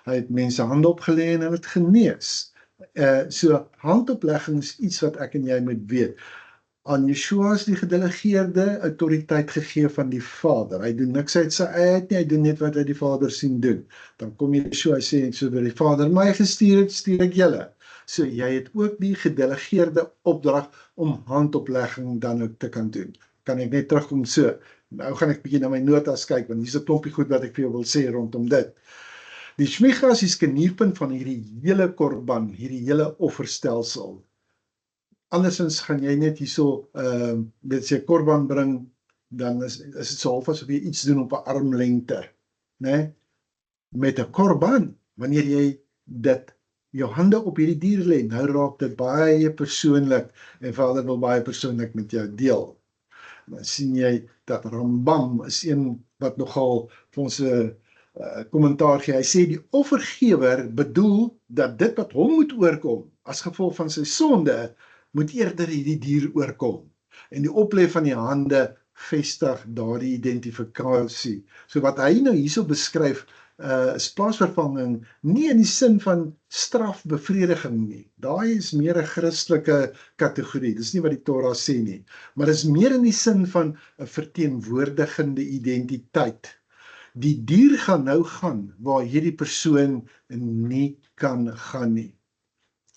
S1: Hy het mense hande opgelê en hulle het genees. So handoplegging is iets wat ek en jy moet weet. Aan Yeshua is die gedelegeerde autoriteit gegee van die Vader. Hy doen niks uit sy eie nie, hy doen net wat hy die Vader sien doen. Dan kom Yeshua sê, so dat die Vader my gestuur het, stuur ek julle. So jy het ook die gedelegeerde opdrag om handoplegging dan ook te kan doen. Kan ek net terugkom so. Nou gaan ek bietjie na my notas kyk, want hier's 'n klompie goed wat ek vir jou wil sê rondom dit. Die shmicha is die skanierpunt van hierdie hele korban, hierdie hele offerstelsel. Andersins gaan jy net hierso, dit sê korban bring, dan is dit so half asof jy iets doen op 'n armlengte, né? Met 'n korban, wanneer jy jou hande op hierdie dier lê, nou raak dit baie persoonlik, en Vader wil baie persoonlik met jou deel. Dan sien jy dat Rambam is een wat nogal vir ons 'n kommentaar gee. Hy sê die offergewer bedoel dat dit wat hom moet oorkom as gevolg van sy sonde moet eerder hierdie dier oorkom. En die oplê van die hande vestig daardie identifikasie. So wat hy nou hierso beskryf is plaatsvervanging nie in die sin van strafbevrediging nie. Daai is meer 'n Christelike kategorie. Dis nie wat die Torah sê nie, maar is meer in die sin van 'n verteenwoordigende identiteit. Die dier gaan nou gaan waar hierdie persoon nie kan gaan nie.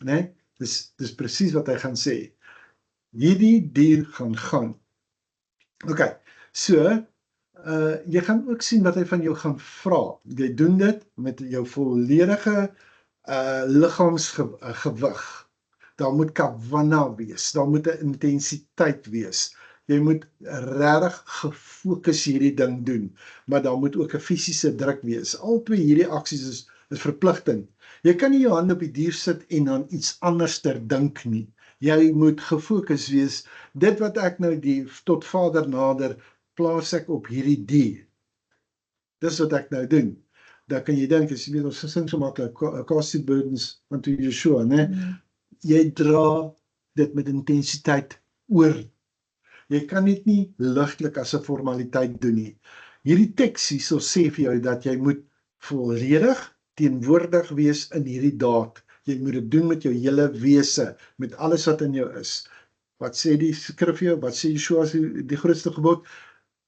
S1: Né? Dis presies wat hy gaan sê. Hierdie dier gaan. OK, so jy gaan ook sien wat hy van jou gaan vra. Jy doen dit met jou volledige liggaamsgewig. Daar moet kavanna wees, daar moet 'n intensiteit wees. Jy moet regtig gefokus hierdie ding doen, maar daar moet ook 'n fisiese druk wees. Al twee hierdie aksies is verpligtend. Jy kan nie jou hand op die dier sit en aan iets anders dink nie. Jy moet gefokus wees. Dit wat ek nou tot Vader nader, plaas ek op hierdie dier. Dis wat ek nou doen. Dan kan jy dink, as jy weet, ons sing so maklik, cast your burdens unto Yeshua, né? Jy dra dit met intensiteit oor. Jy kan dit nie ligtelik as 'n formaliteit doen nie. Hierdie teks hierso sê vir jou dat jy moet volledig teenwoordig wees in hierdie daad. Jy moet dit doen met jou hele wese, met alles wat in jou is. Wat sê die skrif jou? Wat sê Yeshua as die grootste gebod?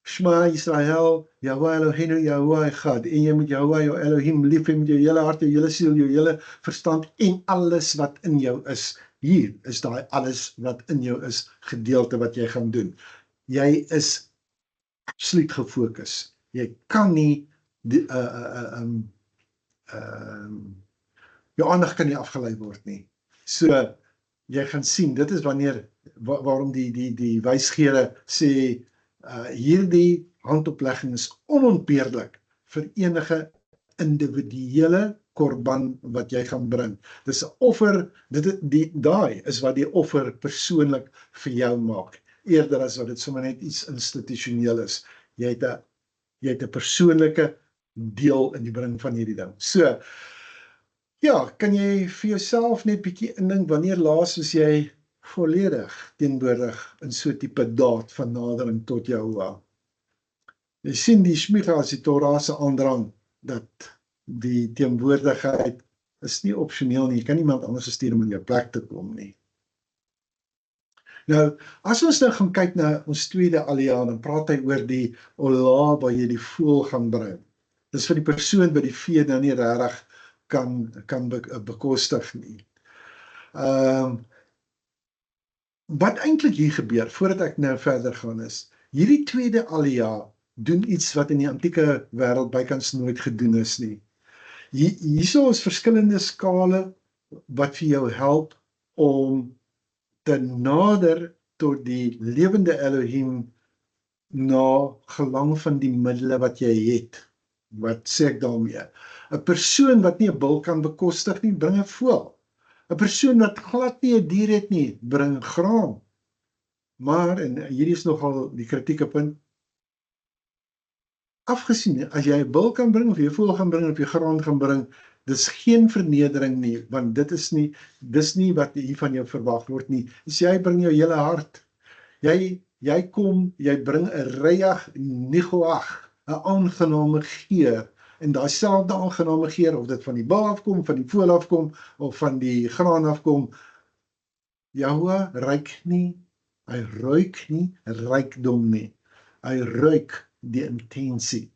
S1: Shema Israel, Yahweh Eloheinu, Yahweh Echad. En jy moet Yahweh jou Elohim lief hê met jou hele hart, jou hele siel, jou hele verstand en alles wat in jou is. Hier is daai alles wat in jou is gedeelte wat jy gaan doen. Jy is absoluut gefokus. Jy kan nie jou aandag kan nie afgelei word nie. So jy gaan sien, dit is waarom die wysgeere sê hierdie handoplegging is onontbeerlik vir enige individuele korban wat jy gaan bring. Dis 'n offer, daai is wat die offer persoonlik vir jou maak, eerder as wat dit sommer net iets institusioneel is. Jy het 'n persoonlike deel in die bring van hierdie ding. So, ja, kan jy vir jouself net bietjie indink, wanneer laas was jy volledig teenwoordig in so 'n tipe daad van nadering tot Jehovah? Jy sien die Shmicha as die Torah se aandrang, dat die teenwoordigheid is nie opsioneel nie, jy kan niemand anders stuur om in jou plek te kom nie. Nou, as ons nou gaan kyk na ons tweede alia, dan praat hy oor die olah waar jy die voël gaan bring. Dis vir die persoon wat die vee nou nie regtig kan bekostig nie. Wat eintlik hier gebeur, voordat ek nou verder gaan is, hierdie tweede alia doen iets wat in die antieke wêreld bykans nooit gedoen is nie. Hierso is verskillende skale wat vir jou help om te nader tot die lewende Elohim na gelang van die middele wat jy het. Wat sê ek daarmee? 'n Persoon wat nie 'n bil kan bekostig nie, bring 'n voël. 'n Persoon wat glad nie 'n dier het nie, bring graan. Maar, en hierdie is nogal die kritieke punt, afgesien, as jy 'n bil kan bring, of jy 'n voël gaan bring, of jy graan gaan bring, dis geen vernedering nie, want dis nie wat hier van jou verwag word nie. As jy bring jou hele hart, jy bring 'n reiag nigoag, 'n aangename geur, en daai selfde aangename geur, of dit van die bil afkom, van die voël afkom, of van die graan afkom, Jehovah ruik nie, hy ruik nie rykdom nie, hy ruik die intensie,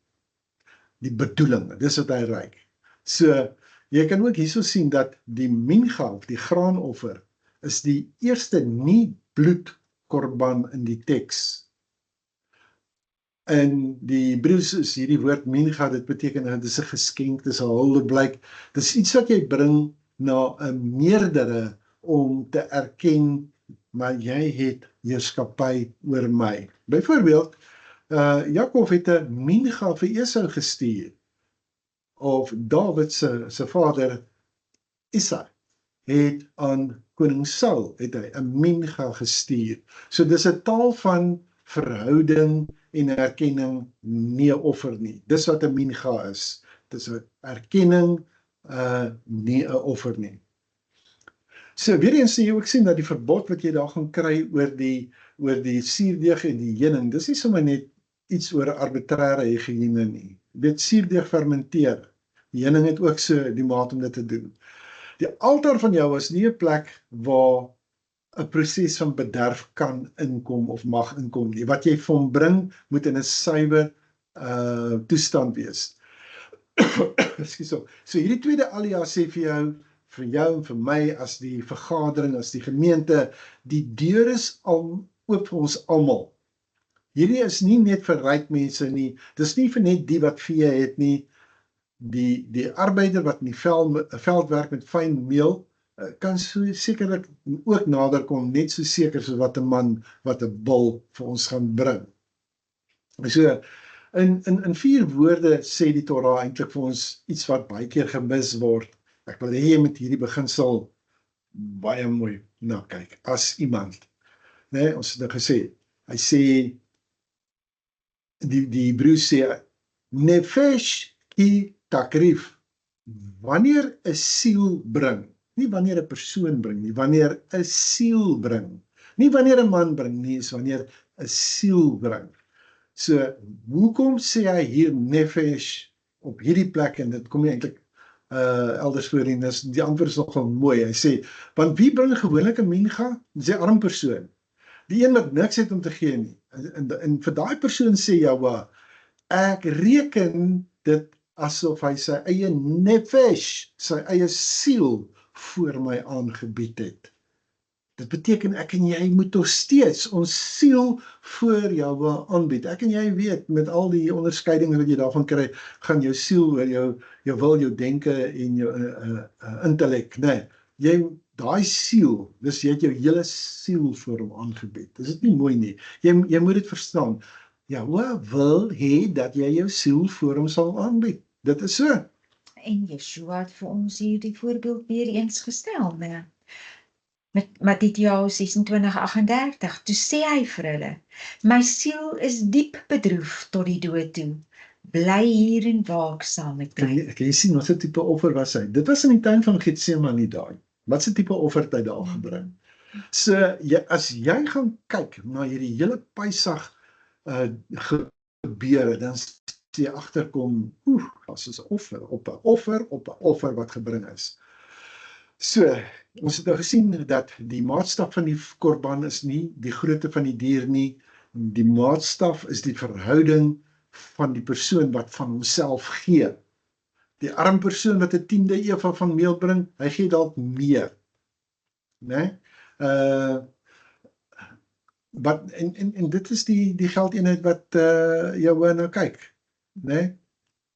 S1: die bedoeling, dis wat hy ruik. So, jy kan ook hierso sien dat die mincha, of die graanoffer, is die eerste nie bloedkorban in die teks. In die Hebreëus is hierdie woord mincha, dit beteken, dit is 'n geskenk, dit is 'n huldeblyk, dit is iets wat jy bring na 'n meerdere, om te erken, maar jy het heerskappy oor my. Byvoorbeeld, Jakob het 'n mincha vir Esau gestuur, of Dawid se vader Isai het aan koning Saul het hy 'n mincha gestuur. So dis 'n taal van verhouding en erkenning, nie 'n offer nie. Dis wat 'n mincha is. Dis 'n erkenning, nie 'n offer nie. So weer eens sê jy ook sien dat die verbod wat jy daar gaan kry oor die suurdeeg en die heuning, dis nie sommer net iets oor 'n arbitrære higiëne nie. Weet, suurdeeg fermenteer. Die heuning het ook so die maat om dit te doen. Die altaar van jou is nie 'n plek waar 'n proses van bederf kan inkom of mag inkom nie. Wat jy vir hom bring, moet in 'n suiwer toestand wees. So hierdie tweede alia sê vir jou en vir my, as die vergadering, as die gemeente, die deur is al oop vir ons almal. Hierdie is nie net vir ryk mense nie, dis nie vir net die wat vee het nie, die arbeider wat in die veld werk met fyn meel, kan so sekerlik ook nader kom, net so seker soos wat 'n man wat 'n bil vir ons gaan bring. So, in 4 woorde sê die Torah eintlik vir ons iets wat baie keer gemis word. Ek wil hê jy met hierdie beginsel baie mooi na kyk, as iemand. Nee, ons het nou gesê, hy sê, die Hebreëus sê, nefesh ki takrif, wanneer 'n siel bring, nie wanneer 'n persoon bring nie, wanneer 'n siel bring, nie wanneer 'n man bring nie, is wanneer 'n siel bring. So, hoekom sê hy hier nefesh op hierdie plek, en dit kom nie eintlik elders voorheen, die antwoord is nogal mooi, hy sê, want wie bring gewoonlik 'n mincha? Dis 'n arm persoon, die een wat niks het om te gee nie, en vir daai persoon sê Jehovah, ek reken dit asof hy sy eie nefesh, sy eie siel, voor my aangebied het. Dit beteken ek en jy moet nog steeds ons siel voor Jehovah aanbied. Ek en jy weet, met al die onderskeidings wat jy daarvan kry, gaan jou siel oor jou wil, jou denke en jou intellek, nee, daai siel, dis jy het jou hele siel voor hom aangebied. Dis dit nie mooi nie. Jy moet dit verstaan. Jehovah wil hê dat jy jou siel voor hom sal aanbied. Dit is so.
S2: En Yeshua het vir ons hierdie voorbeeld weer eens gestel, né? Met Matteus 26:38, toe sê hy vir hulle, my siel is diep bedroef tot die dood toe. Bly hier en waak saam met
S1: Kan
S2: my.
S1: jy sien wat 'n tipe offer was hy? Dit was in die tuin van Getsemane daai. Wat 'n tipe offer het hy daar gebring? So, as jy gaan kyk na hierdie hele Pesach gebeure, dan sê jy agterkom, as is 'n offer op 'n offer op 'n offer wat gebring is. So, ons het nou gesien dat die maatstaf van die korban is nie die grootte van die dier nie. Die maatstaf is die verhouding van die persoon wat van homself gee. Die arm persoon wat 'n 10de eva van meel bring, hy gee dalk meer. Né? En dit is die geldeenheid wat jou nou kyk, né?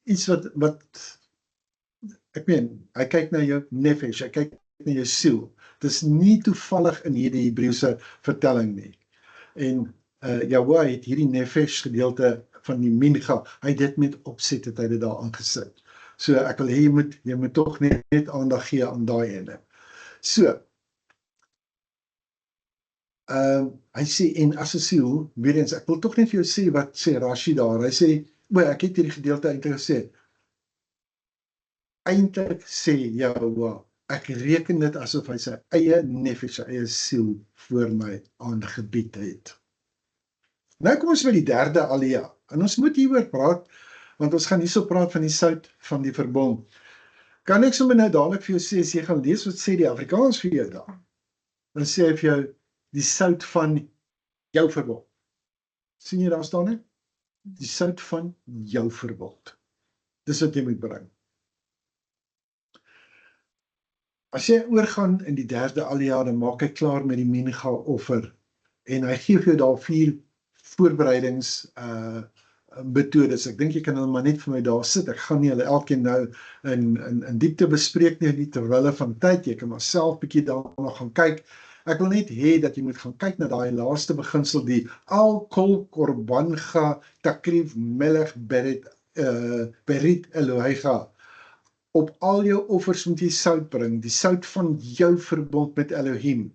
S1: Iets wat ek meen, hy kyk na jou nefesh, hy kyk na jou siel. Dit is nie toevallig in hierdie Hebreëse vertelling nie. En Yahweh het hierdie nefesh gedeelte van die mincha, hy het dit met opset het hy dit daar aangesit. So ek wil hê jy moet tog net aandag gee aan daai ene. So hy sê, en as 'n siel, weer eens, ek wil tog net vir jou sê wat sê Rashi daar. Hy sê, ek het hierdie gedeelte eintlik gesê. Eintlik sê Yahweh, ek reken dit asof hy sy eie nefesh, sy eie siel voor my aangebied het. Nou kom ons by die derde alia. En ons moet hieroor praat, want ons gaan hierso praat van die sout van die verbond. Kan ek sommer nou dadelik vir jou sê, as jy gaan lees wat sê die Afrikaans vir jou daar, dan sê hy vir jou, die sout van jou verbond. Sien jy daar staan nie? Die sout van jou verbond. Dis wat jy moet bring. As jy oorgaan in die derde alia, dan maak hy klaar met die mincha offer. En hy gee vir jou daar 4 voorbereidings metodes. Ek dink jy kan hulle maar net vir my daar sit. Ek gaan nie hulle elkeen nou in diepte bespreek nie terwille van tyd. Jy kan maar self bietjie daarna gaan kyk. Ek wil net hê dat jy moet gaan kyk na daai laaste beginsel, die al-kol korbancha takrif melech berit Eloheiga. Op al jou offers moet jy sout bring, die sout van jou verbond met Elohim.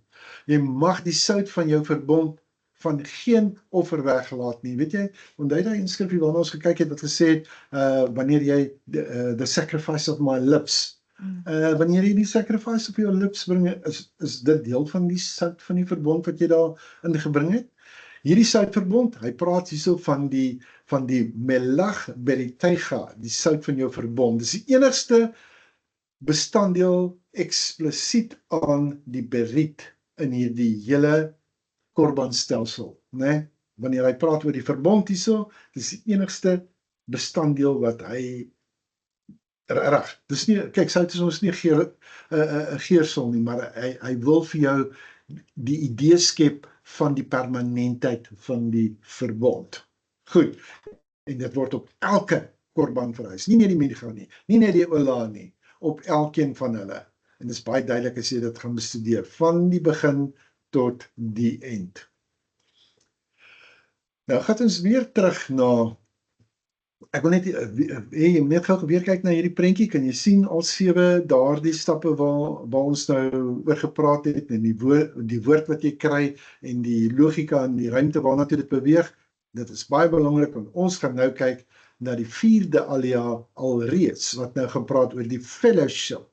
S1: Jy mag die sout van jou verbond van geen offer weggelaat nie. Weet jy, onthou daai inskrifie waarna ons gekyk het, wat gesê het, wanneer jy the sacrifice of my lips, wanneer jy die sacrifice op jou lips bring, is dit deel van die sout van die verbond wat jy daar in gebring het? Hierdie soutverbond, hy praat hierso van die melach beriteiga, die sout van jou verbond. Dis die enigste bestanddeel eksplisiet aan die berit in hierdie hele korbanstelsel, né? Wanneer hy praat oor die verbond hierso, dis die enigste bestanddeel wat hy reg. Dis nie, kyk, sout is ons nie geursel nie, maar hy wil vir jou die idee skep van die permanentheid van die verbond. Goed, en dit word op elke korban verwys, nie net die mincha nie, nie net die ola nie, op elkeen van hulle. En dit is baie duidelik as jy dit gaan bestudeer, van die begin tot die eind. Nou gaan ons weer terug na, ek wil net, jy moet net gou weer kyk na hierdie prentjie, kan jy sien al 7 daardie stappe waar ons nou oor gepraat het, en die woord wat jy kry, en die logika en die ruimte waarna toe dit beweeg. Dit is baie belangrik, want ons gaan nou kyk na die 4de alia alreeds, wat nou gaan praat oor die fellowship,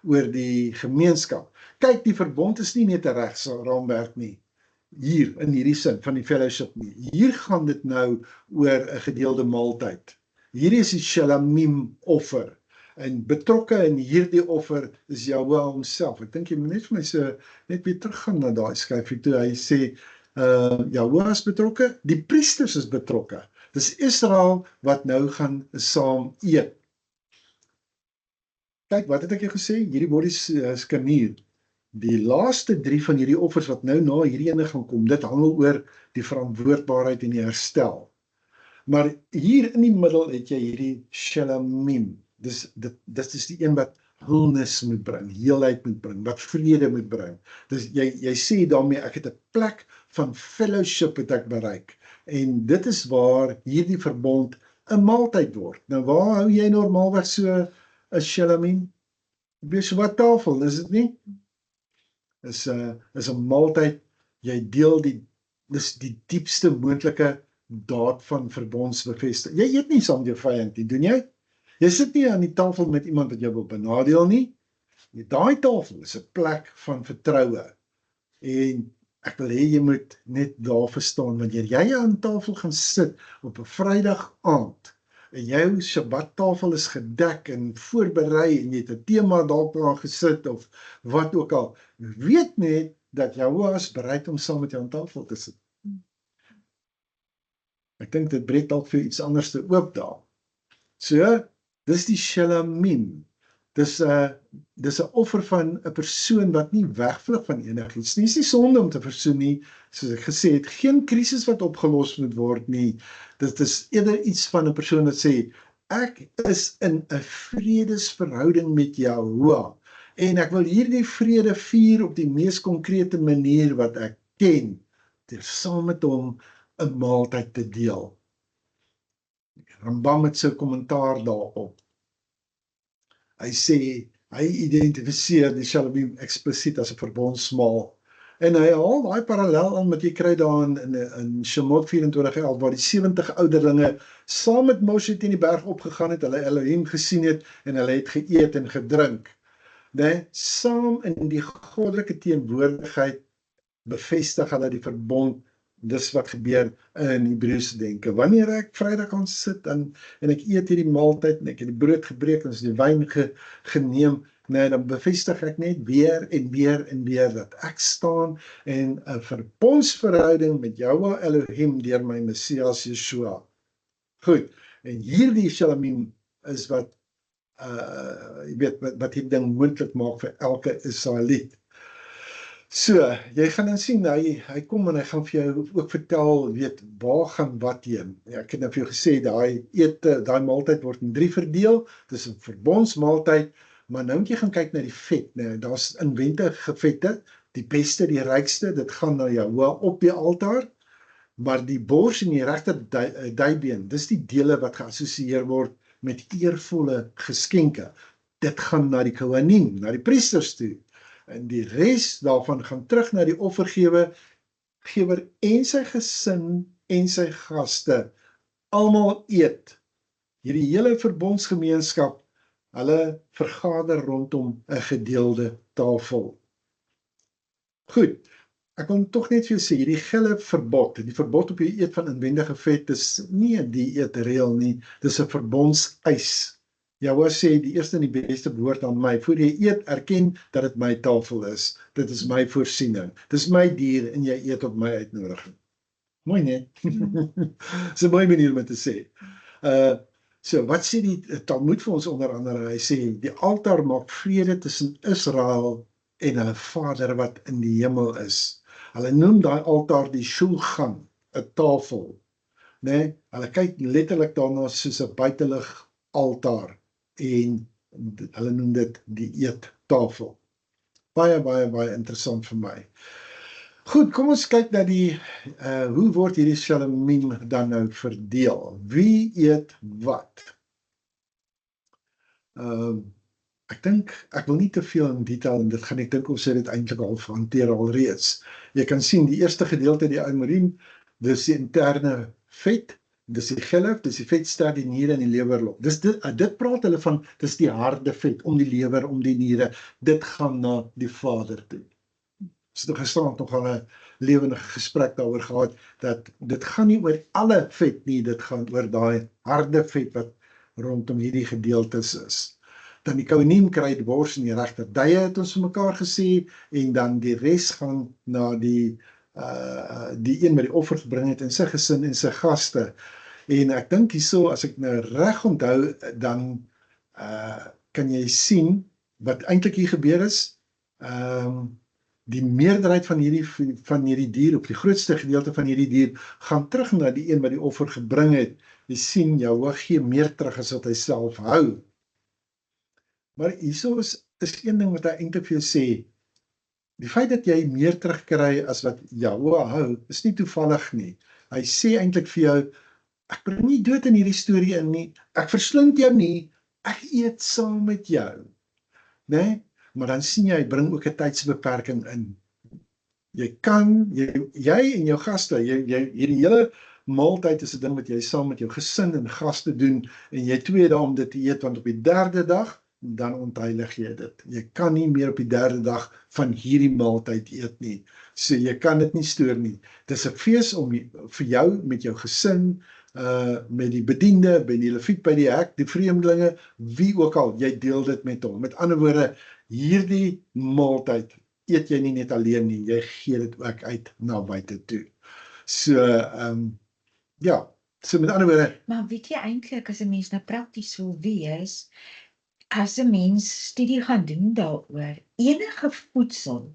S1: oor die gemeenskap. Kyk, die verbond is nie net 'n regsraamwerk nie, hier in hierdie sin van die fellowship nie. Hier gaan dit nou oor 'n gedeelde maaltyd. Hierdie is die Shalamim offer, en betrokke in hierdie offer is Yahweh homself. Ek dink jy moet net vir my so net weer teruggaan na daai skryfie toe hy sê, Yahweh is betrokke, die priesters is betrokke. Dis Israel wat nou gaan saam eet. Kyk, wat het ek jou gesê? Hierdie word die skanier. Die laaste 3 van hierdie offers wat nou na hierdie ene gaan kom, dit handel oor die verantwoordbaarheid en die herstel. Maar hier in die middel het jy hierdie Shalamim. Dit is die een wat wholeness moet bring, heelheid moet bring, wat vrede moet bring. Dus jy sê daarmee, ek het 'n plek van fellowship het ek bereik. En dit is waar hierdie verbond 'n maaltyd word. Nou waar hou jy normaalweg so is Shalomim? Weet jy wat tafel, is dit nie? Is 'n maaltyd, jy deel dis die diepste moontlike daad van verbondsbevestiging. Jy eet nie saam met jou vyand nie, doen jy? Jy sit nie aan die tafel met iemand wat jou wil benadeel nie. Daai tafel is 'n plek van vertroue. En ek wil hê jy moet net daar verstaan, wanneer jy aan tafel gaan sit op 'n Vrydag aand, en jou Shabbat-tafel is gedek en voorberei, en jy het 'n tema dalk daar gesit, of wat ook al, weet net, dat Jahoua is bereid om saam met jou aan tafel te sit. Ek dink dit breek dalk vir iets anders te oop daar. So, dis die Shalomim. Dis 'n offer van 'n persoon wat nie wegvlug van enigiets nie. Dis nie sonde om te versoen nie, soos ek gesê het, geen krisis wat opgelos moet word nie. Dit is eerder iets van 'n persoon wat sê, ek is in 'n vredesverhouding met Jahoua, en ek wil hierdie vrede vier op die mees konkrete manier wat ek ken, deur saam met hom 'n maaltyd te deel. Rambam het sy kommentaar daarop. Hy sê, hy identifiseer die Shalomim eksplisiet as 'n verbondsmaal. En hy haal daai parallel aan wat jy kry daar in Shemot 24:11, waar die 70 ouderlinge saam met Moshe teen die berg opgegaan het, hulle Elohim gesien het, en hulle het geëet en gedrink. Nee, saam in die goddelike teenwoordigheid bevestig hulle die verbond. Dis wat gebeur in Hebreëse denke. Wanneer ek Vrydag gaan sit en ek eet hierdie maaltyd, en ek het die brood gebreek, en ons die wyn geneem, nee, dan bevestig ek net weer en weer en weer, dat ek staan in 'n verbondsverhouding met Jahoua Elohim deur my Messias Yeshua. Goed, en hierdie Shalomim is wat, jy weet, wat hierdie ding moontlik maak vir elke Israeliet. So, jy gaan dan sien, hy kom en hy gaan vir jou ook vertel, weet, waar gaan wat heen. Ja, ek het nou vir jou gesê, daai maaltyd word in 3 verdeel, dis 'n verbondsmaaltyd, maar nou moet jy gaan kyk na die vet, nee, daar's inwendige vette, die beste, die rykste, dit gaan na Jahoua op die altaar, maar die bors en die regter dybeen, dis die dele wat geassosieer word met eervolle geskenke. Dit gaan na die Kohanim, na die priesters toe. En die res daarvan gaan terug na die offergewer en sy gesin en sy gaste. Almal eet. Hierdie hele verbondsgemeenskap, hulle vergader rondom 'n gedeelde tafel. Goed, ek wil tog net vir jou sê, hierdie gele verbod, die verbod op die eet van inwendige vet, is nie 'n dieetreël nie, dis 'n verbondseis. Jahoua sê, die eerste en die beste behoort aan my. Voor jy eet, erken dat dit my tafel is. Dit is my voorsiening. Dit is my dier en jy eet op my uitnodiging. Mooi, nee? Dis 'n mooi manier om te sê. So, wat sê die Talmud vir ons onder andere? Hy sê, die altaar maak vrede tussen Israel en hulle Vader wat in die hemel is. Hulle noem daai altaar die shulchan, 'n tafel. Nee, hulle kyk letterlik daarna soos 'n buitelug altaar. En hulle noem dit die eettafel. Baie, baie, baie interessant vir my. Goed, kom ons kyk na hoe word hierdie Shalomim dan nou verdeel? Wie eet wat? Ek dink, ek wil nie te veel in detail, en dit gaan ek dink ons het dit eintlik al hanteer alreeds. Jy kan sien, die eerste gedeelte, die Amorim, dis die interne vet, dis die geloof, dis die vetster, die niere en die lewerlop. Dit praat hulle van, dis die harde vet, om die lewer, om die niere, dit gaan na die Vader toe. So gisterand nog al 'n lewendige gesprek daaroor gehad, dat dit gaan nie oor alle vet nie, dit gaan oor daai harde vet wat rondom hierdie gedeeltes is. Dan die Kohanim kry die bors en die regterdye, het ons vir mekaar gesê, en dan die res gaan na die een wat die offer gebring het, en sy gesin en sy gaste. En ek dink hierso, as ek nou reg onthou, dan kan jy sien, wat eintlik hier gebeur is, die meerderheid van hierdie dier, of die grootste gedeelte van hierdie dier, gaan terug na die een wat die offer gebring het. Jy sien, Jahoua gee meer terug as wat hy self hou. Maar hierso is een ding wat hy eintlik vir jou sê, die feit dat jy meer terugkry as wat Jahoua hou, is nie toevallig nie. Hy sê eintlik vir jou, ek bring nie dood in hierdie storie in nie, ek verslind jou nie, ek eet saam met jou, né? Maar dan sien jy, hy bring ook 'n tydsbeperking in. Jy kan, jy en jou gaste, hierdie hele maaltyd is 'n ding wat jy saam met jou gesin en gaste doen, en jy 2 dae om dit te eet, want op die 3de dag, dan ontheilig jy dit. Jy kan nie meer op die 3de dag van hierdie maaltyd eet nie. So jy kan dit nie stoor nie. Dis 'n fees vir jou, met jou gesin, met die bediende, by die leviet by die hek, die vreemdelinge, wie ook al, jy deel dit met hom. Met ander woorde, hierdie maaltyd eet jy nie net alleen nie, jy gee dit ook uit na buite toe. So, ja, so met ander woorde,
S2: Maar weet jy eintlik, as 'n mens nou prakties wil wees, as 'n mens studie gaan doen daaroor, enige voedsel,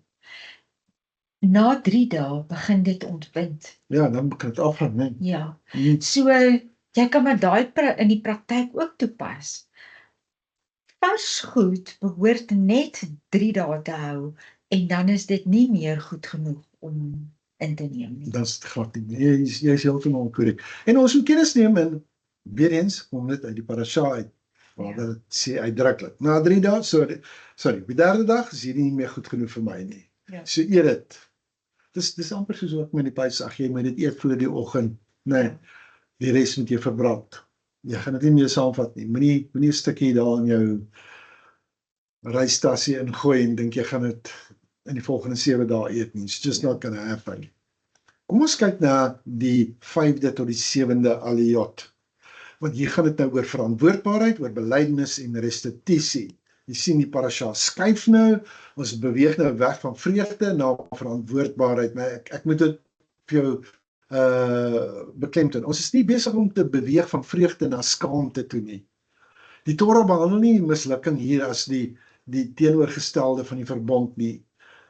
S2: na 3 dae begin dit ontbind.
S1: ja, dan kan dit afgaan, né?
S2: Ja.
S1: Nee.
S2: So, jy kan maar daai in die praktyk ook toepas. Vars goed behoort net 3 dae te hou, en dan is dit nie meer goed genoeg om in te neem nie.
S1: Dan is dit glad nie. Jy is heeltemal korrek. En ons moet kennis neem, en weer eens, kom dit uit die parasha uit, waar dit sê uitdruklik. Na 3 dae, sorry, op die 3de dag is hierdie nie meer goed genoeg vir my nie.
S2: Ja.
S1: So eet dit. Dis amper soos wat met die Pesach, jy moet dit eet voor die oggend, nee,
S2: Ja.
S1: die res moet jy verbrand. Jy gaan dit nie meer saamvat nie. Moenie 'n stukkie daar in jou reistasie ingooi en dink jy gaan dit in die volgende 7 dae eet nie. It's just not gonna happen. Kom ons kyk na die 5de tot die 7de aliyot. Want hier gaan dit nou oor verantwoordbaarheid, oor belydenis en restituisie. Jy sien die parasha skuif nou, ons beweeg nou weg van vreugde na verantwoordbaarheid, maar ek moet dit vir jou beklemtoon. Ons is nie besig om te beweeg van vreugde na skaamte toe nie. Die Torah behandel nie mislukking hier as die teenoorgestelde van die verbond nie.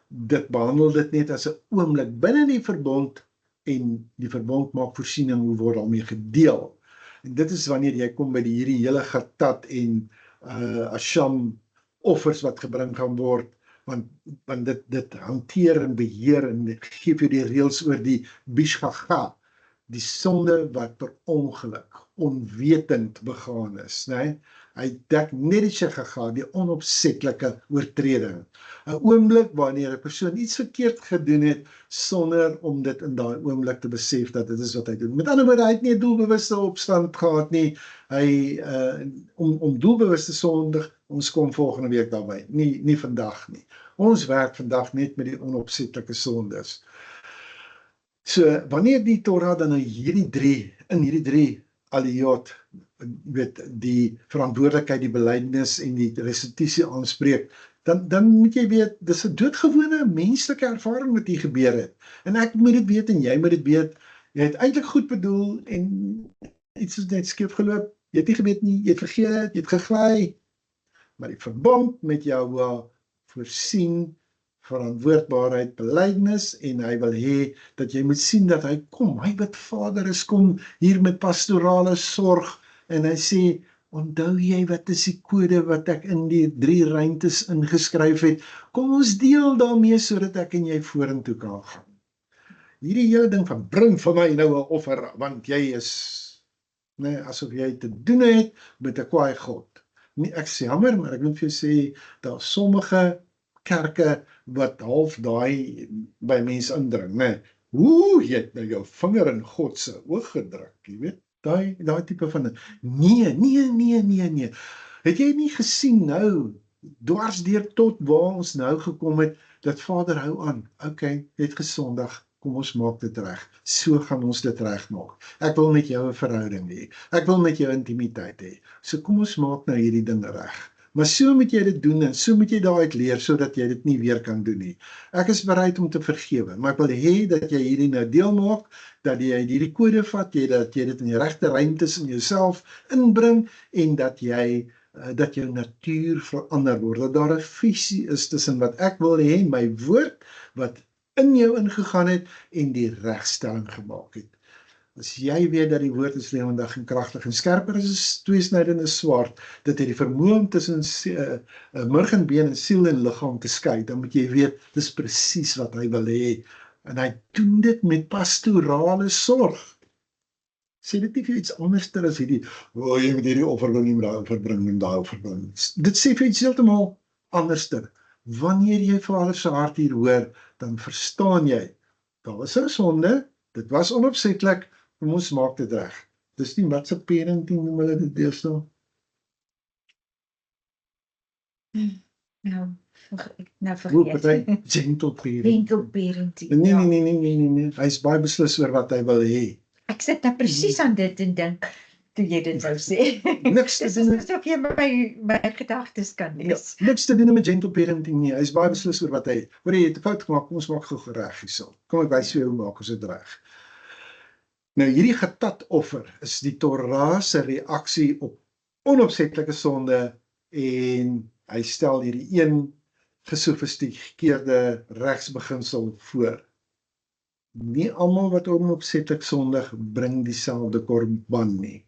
S1: Dit behandel dit net as 'n oomblik binne die verbond, en die verbond maak voorsiening hoe word daarmee gedeel. En dit is wanneer jy kom by hierdie hele gatat en asham offers wat gebring gaan word, want dit hanteer en beheer en gee vir die reëls oor die bishgaga, die sonde wat per ongeluk, onwetend begaan is, né? Hy dek net die shgaga, die onopsetlike oortreding. 'n Oomblik wanneer 'n persoon iets verkeerd gedoen het, sonder om dit in daai oomblik te besef dat dit is wat hy doen. Met ander woorde, hy het nie 'n doelbewuste opstand gehad nie. Hy om doelbewus te sondig, ons kom volgende week daarby, nie vandag nie. Ons werk vandag net met die onopsetlike sondes. So, wanneer die Torah dan in hierdie drie aliyot, die verantwoordelikheid, die belydenis en die restituisie aanspreek, dan moet jy weet, dis 'n doodgewone menslike ervaring wat hier gebeur het. En ek moet dit weet en jy moet dit weet. Jy het eintlik goed bedoel en iets is net skeef geloop. Jy het nie geweet nie, jy het vergeet, jy het gegly. Maar die verbond met jou voorsien verantwoordbaarheid, belydenis, en hy wil hê dat jy moet sien dat hy kom. Hy wat Vader is, kom hier met pastorale sorg, en hy sê, onthou jy wat is die kode wat ek in die 3 ruimtes ingeskryf het? Kom ons deel daarmee sodat ek en jy vorentoe kan gaan. Hierdie hele ding van bring vir my nou 'n offer, want jy is, asof jy te doen het met 'n kwaai God. Nee, ek sê jammer, maar ek moet vir jou sê, daar sommige kerke wat half daai by mense indring, jy het nou jou vinger in God se oog gedruk, jy weet, daai tipe van, nee. Het jy nie gesien nou, dwars deur tot waar ons nou gekom het, dat Vader hou aan, okay, jy het gesondig, kom ons maak dit reg, so gaan ons dit regmaak. Ek wil met jou 'n verhouding hê, ek wil met jou intimiteit hê, so kom ons maak nou hierdie ding reg. Maar so moet jy dit doen en so moet jy daaruit leer sodat jy dit nie weer kan doen nie. Ek is bereid om te vergewe, maar ek wil hê dat jy hierdie nou deel maak, dat jy hierdie kode vat, dat jy dit in die regte ruimtes in jouself inbring en dat jou natuur verander word, dat daar 'n visie is tussen wat ek wil hê, my woord wat in jou ingegaan het en die regstelling gemaak het. As jy weet dat die woord is lewendig en kragtig en skerper as 'n tweesnydende swaard, dat hy die vermoë tussen murg en been en siel en liggaam te skei, dan moet jy weet, dis presies wat hy wil hê. En hy doen dit met pastorale sorg. Sê dit nie vir iets anderster as hierdie, jy moet hierdie offer bring, jy moet daai offer bring, jy moet daai offer bring. Dit sê vir iets heeltemal anderster. Wanneer jy Vader se hart hier hoor, dan verstaan jy, daar was 'n sonde, dit was onopsetlik, ons maak dit reg. Dis nie wat se parenting noem hulle dit deesdae.
S2: Nou
S1: Hoe party
S2: vergeet.
S1: gentle parenting.
S2: Gentle parenting.
S1: Nee,
S2: ja.
S1: nee. Hy is baie beslis oor wat hy wil hê.
S2: Ek sit nou presies aan dit en dink, toe jy dit sou sê.
S1: Niks te
S2: Dis
S1: doen met
S2: asof jy my gedagtes kan lees.
S1: niks te doen met gentle parenting nie. Hy is baie beslis oor wat hy. Hoor jy het 'n fout gemaak, kom ons maak gou reg hierso. Kom ek wys jou hoe maak ons dit reg. Nou hierdie getat offer is die Torah se reaksie op onopsetlike sonde en hy stel hierdie een gesofistikeerde regsbeginsel voor. Nie almal wat onopsetlik sondig bring dieselfde korban nie.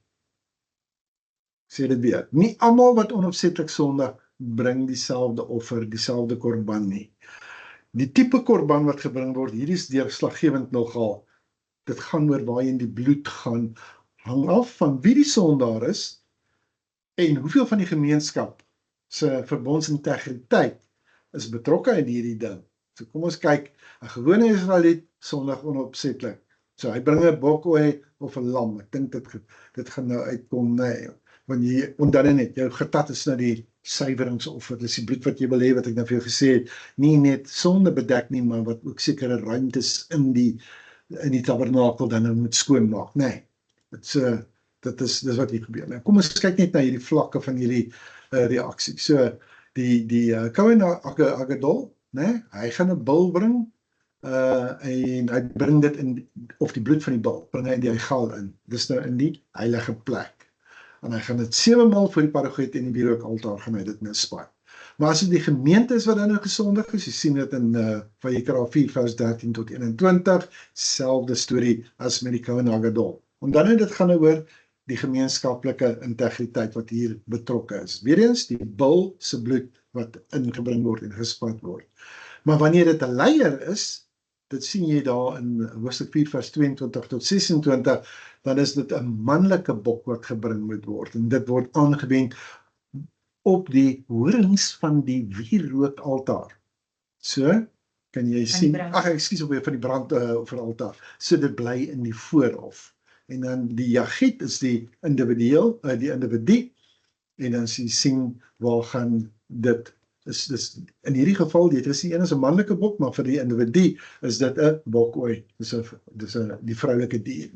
S1: Sê dit weer. Nie almal wat onopsetlik sondig bring dieselfde offer, dieselfde korban nie. Die tipe korban wat gebring word, hierdie is deurslaggewend nogal. Dit gaan oor waarheen die bloed gaan, hang af van wie die sondaar is en hoeveel van die gemeenskap se verbondsintegriteit is betrokke in hierdie ding. So kom ons kyk, 'n gewone Israeliet sondig onopsetlik. So hy bring 'n bokoei of 'n lam. Ek dink dit gaan nou uitkom, nee. Want jy onthou net, jou getat is nou die suiweringsoffer. Dis die bloed wat jy wil hê, wat ek nou vir jou gesê het, nie net sonde bedek nie, maar wat ook sekere ruimtes in die tabernakel dan nou moet skoonmaak, nee. Dis wat hier gebeur. Nou, kom ons kyk net na hierdie vlakke van hierdie reaksie. So die Kohen Agadol, né? Hy gaan 'n bil bring en hy bring dit in, of die bloed van die bil bring hy in die heigal in. Dis nou in die heilige plek. En hy gaan dit 7 maal voor die parochiet en die wierookaltaar gaan hy dit nou span. Maar as dit die gemeente is wat dan nou gesondig is, jy sien dit in Vayikra 4 vers 13 tot 21, selfde storie as met die Kohen Agadol. En dan dit gaan oor die gemeenskaplike integriteit wat hier betrokke is. Weereens die bil se bloed wat ingebring word en gespat word. Maar wanneer dit 'n leier is, dit sien jy daar in hoofstuk 4 vers 22 tot 26, dan is dit 'n manlike bok wat gebring moet word en dit word aangewend op die horings van die wierookaltaar. So kan jy sien, van die brandofferaltaar. So dit bly in die voorhof. En dan die jagiet is die individu, en dan sien waar gaan dit is in hierdie geval, dit is nie een as 'n manlike bok, maar vir die individu is dit 'n bokoei. Dis die vroulike dier.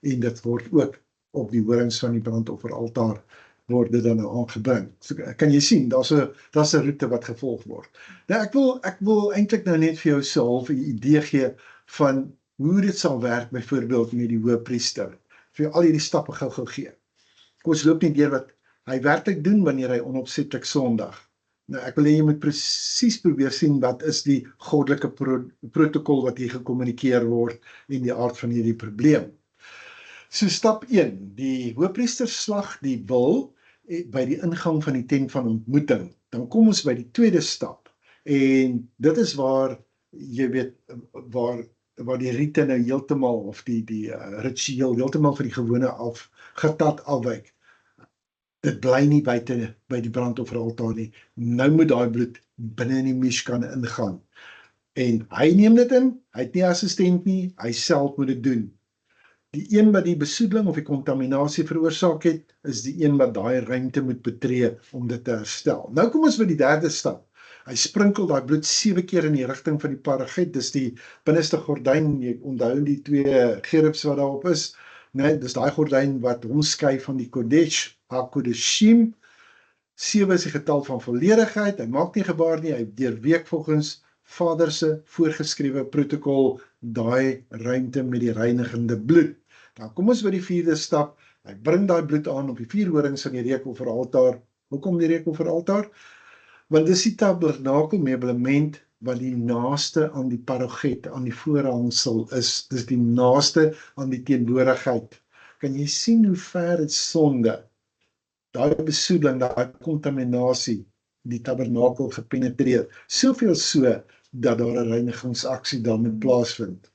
S1: En dit word ook op die horings van die brandofferaltaar word dit dan nou aangebring. So kan jy sien, daar's 'n roete wat gevolg word. Nou ek wil eintlik nou net vir jou so 'n half 'n idee gee van hoe dit sal werk byvoorbeeld met die hoëpriester. Vir al hierdie stappe gou gee. Kom ons loop net deur wat hy werklik doen wanneer hy onopsetlik sondig. Nou ek wil hê jy moet presies probeer sien wat is die goddelike protokol wat hier gekommunikeer word en die aard van hierdie probleem. So stap 1, die hoëpriester slag die bil by die ingang van die tent van ontmoeting. Dan kom ons by die tweede stap en dit is waar jy weet waar die rite nou heeltemal of die ritueel heeltemal van die gewone getat afwyk. Dit bly nie buite by die brandofferaltaar nie. Nou moet daai bloed binne in die mishkan ingaan. En hy neem dit in, hy het nie assistent nie, hy self moet dit doen. Die een wat die besoedeling of die kontaminasie veroorsaak het, is die een wat daai ruimte moet betree om dit te herstel. Nou kom ons by die derde stap. Hy sprinkel daai bloed 7 keer in die rigting van die paragiet, dis die binneste gordyn, jy onthou die 2 gerubs wat daarop is, nee, dis daai gordyn wat hom skei van die Kodesh, HaKodeshim. 7 is die getal van volledigheid, hy maak nie gebaar nie, hy deurweek volgens Vader se voorgeskrewe protokol daai ruimte met die reinigende bloed. Dan kom ons by die 4de stap, hy bring daai bloed aan op die 4 horings van die reukofferaltaar. Hoekom die reukofferaltaar? Want dis die tabernakel meublement wat die naaste aan die parochiet, aan die voorhangsel is. Dis die naaste aan die teenwoordigheid. Kan jy sien hoe ver het sonde, daai besoedeling, daai kontaminasie, die tabernakel gepenetreer. Soveel so, dat daar 'n reinigingsaksie dan moet plaasvind.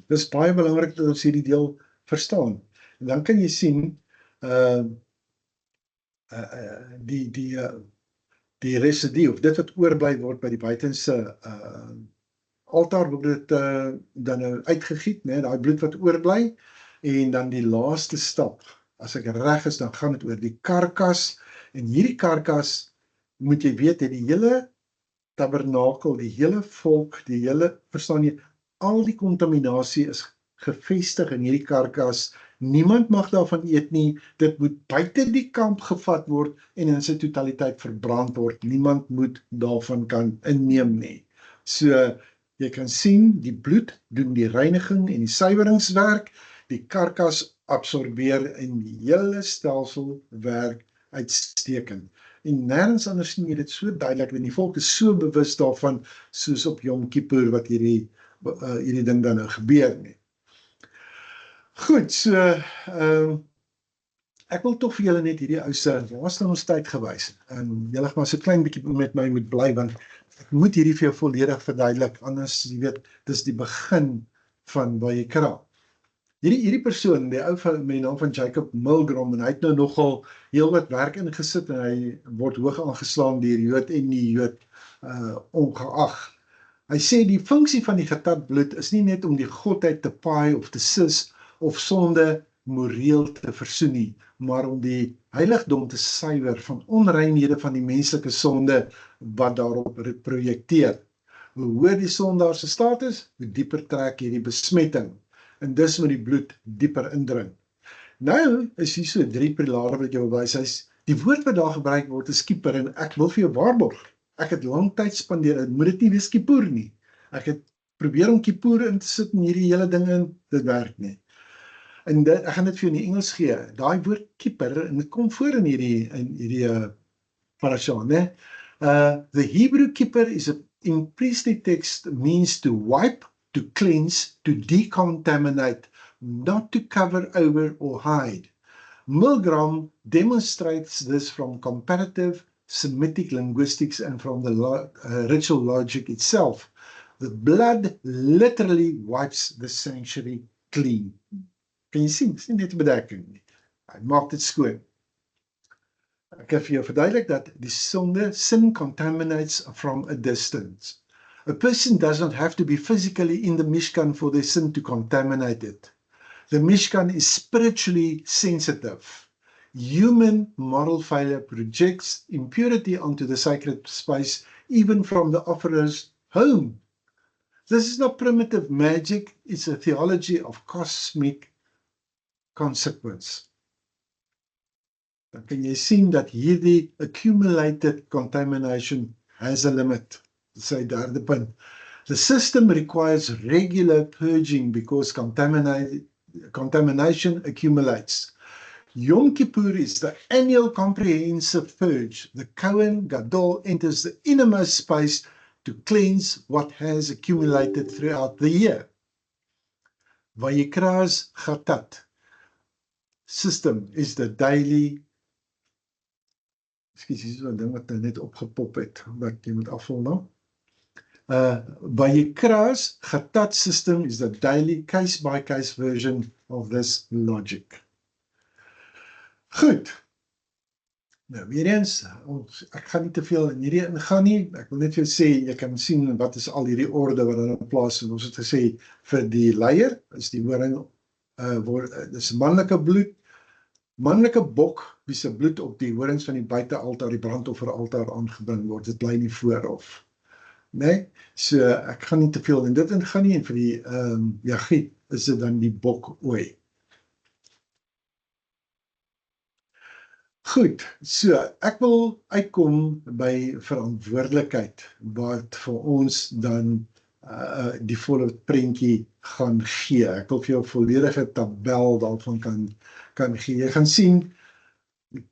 S1: Dis baie belangrik dat ons hierdie deel verstaan. En dan kan jy sien die residue of dit wat oorbly word by die buitenste altaar word dit dan nou uitgegiet, né, daai bloed wat oorbly, en dan die laaste stap, as ek reg is, dan gaan dit oor die karkas, en hierdie karkas, moet jy weet, het die hele tabernakel, die hele volk, verstaan jy, al die kontaminasie is gevestig in hierdie karkas, niemand mag daarvan eet nie, dit moet buite die kamp gevat word, en in sy totaliteit verbrand word, niemand moet daarvan kan inneem nie. So, jy kan sien, die bloed doen die reiniging en die suiweringswerk, die karkas absorbeer en die hele stelsel werk uitstekend. En nêrens anders sien jy dit so duidelik, en die volk is so bewus daarvan, soos op Yom Kippur, wat hierdie ding dan nou gebeur nie. Goed, so, ek wil tog vir julle net hierdie ouse laaste gewys, en julle gaan maar so klein bietjie met my moet bly, want ek moet hierdie vir jou volledig verduidelik, anders, jy weet, dis die begin van baie kraak. Hierdie persoon, die ou met die naam van Jacob Milgrom, en hy het nou nogal heel wat werk ingesit, en hy word hoog aangeslaan deur Jood en nie Jood ongeag. Hy sê die funksie van die getat bloed is nie net om die godheid te paai of te sis, of sonde moreel te versoen nie, maar om die heiligdom te suiwer van onreinhede van die menslike sonde wat daarop projekteer. Hoe hoër die sondaar se status, hoe dieper trek hierdie besmetting, en dus moet die bloed dieper indring. Nou is hier so 3 pilare wat jy wil wys. Die woord wat daar gebruik word is Kippur, en ek wil vir jou waarborg, ek het lang tyd spandeer, moet dit nie wees Kippur nie. Ek het probeer om Kippur in te sit in hierdie hele ding in, dit werk nie. En ek gaan dit vir jou in die Engels gee, daai woord Kippur, en dit kom voor in hierdie parasha, né? The Hebrew Kippur in priestly text means to wipe, to cleanse, to decontaminate, not to cover over or hide. Milgram demonstrates this from comparative Semitic linguistics and from the ritual logic itself. The blood literally wipes the sanctuary clean. Kan jy sien? Dis nie net 'n bedekking nie. Hy maak dit skoon. Ek kan vir jou verduidelik dat die sin contaminates from a distance. A person does not have to be physically in the Mishkan for their sin to contaminate it. The Mishkan is spiritually sensitive. Human moral failure projects impurity onto the sacred space, even from the offerer's home. This is not primitive magic, it's a theology of cosmic consequence. Dan kan jy sien dat hierdie accumulated contamination has a limit. Sy derde punt. The system requires regular purging because contamination accumulates. Yom Kippur is the annual comprehensive purge. The Kohen Gadol enters the innermost space to cleanse what has accumulated throughout the year. Vayikra's Chatat system is the daily. Ekskuus, hier is so 'n ding wat net opgepop het, wat jy moet afvul nou. Vayikra's Chatat system is the daily case-by-case version of this logic. Goed. Nou, weer eens, ek gaan nie te veel in hierdie ingaan nie, ek wil net vir jou sê, jy kan sien wat is al hierdie orde wat in plaas is. Ons het gesê, vir die leier, is die horing, dis manlike bloed, manlike bok, wie se bloed op die horings van die buitealtaar, die brandofferaltaar aangebring word, dit bly nie vooraf. Nee, so ek gaan nie te veel in dit ingaan nie, en vir die Jagiet is dit dan die bok ooi. Goed, so ek wil uitkom by verantwoordelikheid, wat vir ons dan die volle prentjie gaan gee. Ek wil vir jou 'n volledige tabel daarvan kan gee. Jy gaan sien,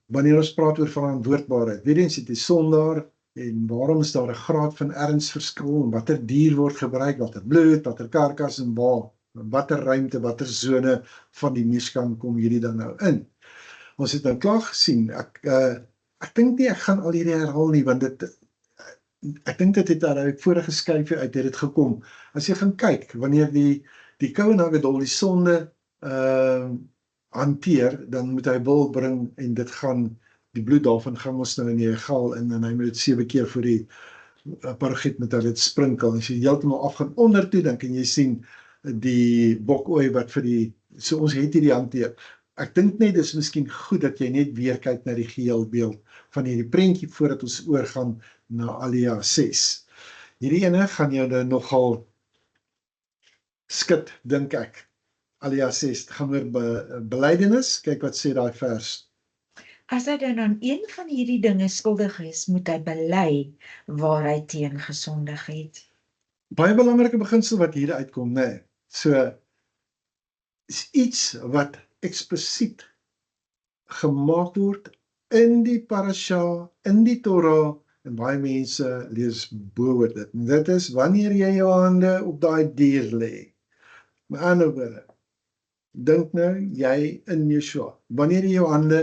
S1: wanneer ons praat oor verantwoordbaarheid, weer eens het die sondaar, en waarom is daar 'n graad van ernsverskil, en watter dier word gebruik, watter bloed, watter karkas, en watter ruimte, watter sone van die Mishkan kom hierdie dan nou in. Ons het nou klaar gesien, ek dink nie ek gaan al hierdie herhaal nie, want ek dink dit het uit vorige skyfie uit het dit gekom. As jy gaan kyk, wanneer die Kohen Gadol die sonde hanteer, dan moet hy wil bring en dit gaan, die bloed daarvan gaan ons nou in die gal in en hy moet dit 7 keer vir die parogiet met hulle sprinkel. As jy heeltemal af gaan onder toe, dan kan jy sien die bokooi wat vir die, so ons het hierdie hanteer. Ek dink net dis miskien goed dat jy net weer kyk na die geheel beeld van hierdie prentjie voordat ons oorgaan na Alia 6. Hierdie ene gaan jou nou nogal skud, dink ek. Alia 6, gaan oor belydenis, kyk wat sê daai vers.
S2: As hy dan aan een van hierdie dinge skuldig is, moet hy bely waar hy teen gesondig het.
S1: Baie belangrike beginsel wat hier uitkom, né? So, is iets wat eksplisiet gemaak word in die parasha, in die Torah, en baie mense lees bo oor dit. En dit is wanneer jy jou hande op daai dier lê. Met ander woorde, dink nou jy in Yeshua. Wanneer jy jou hande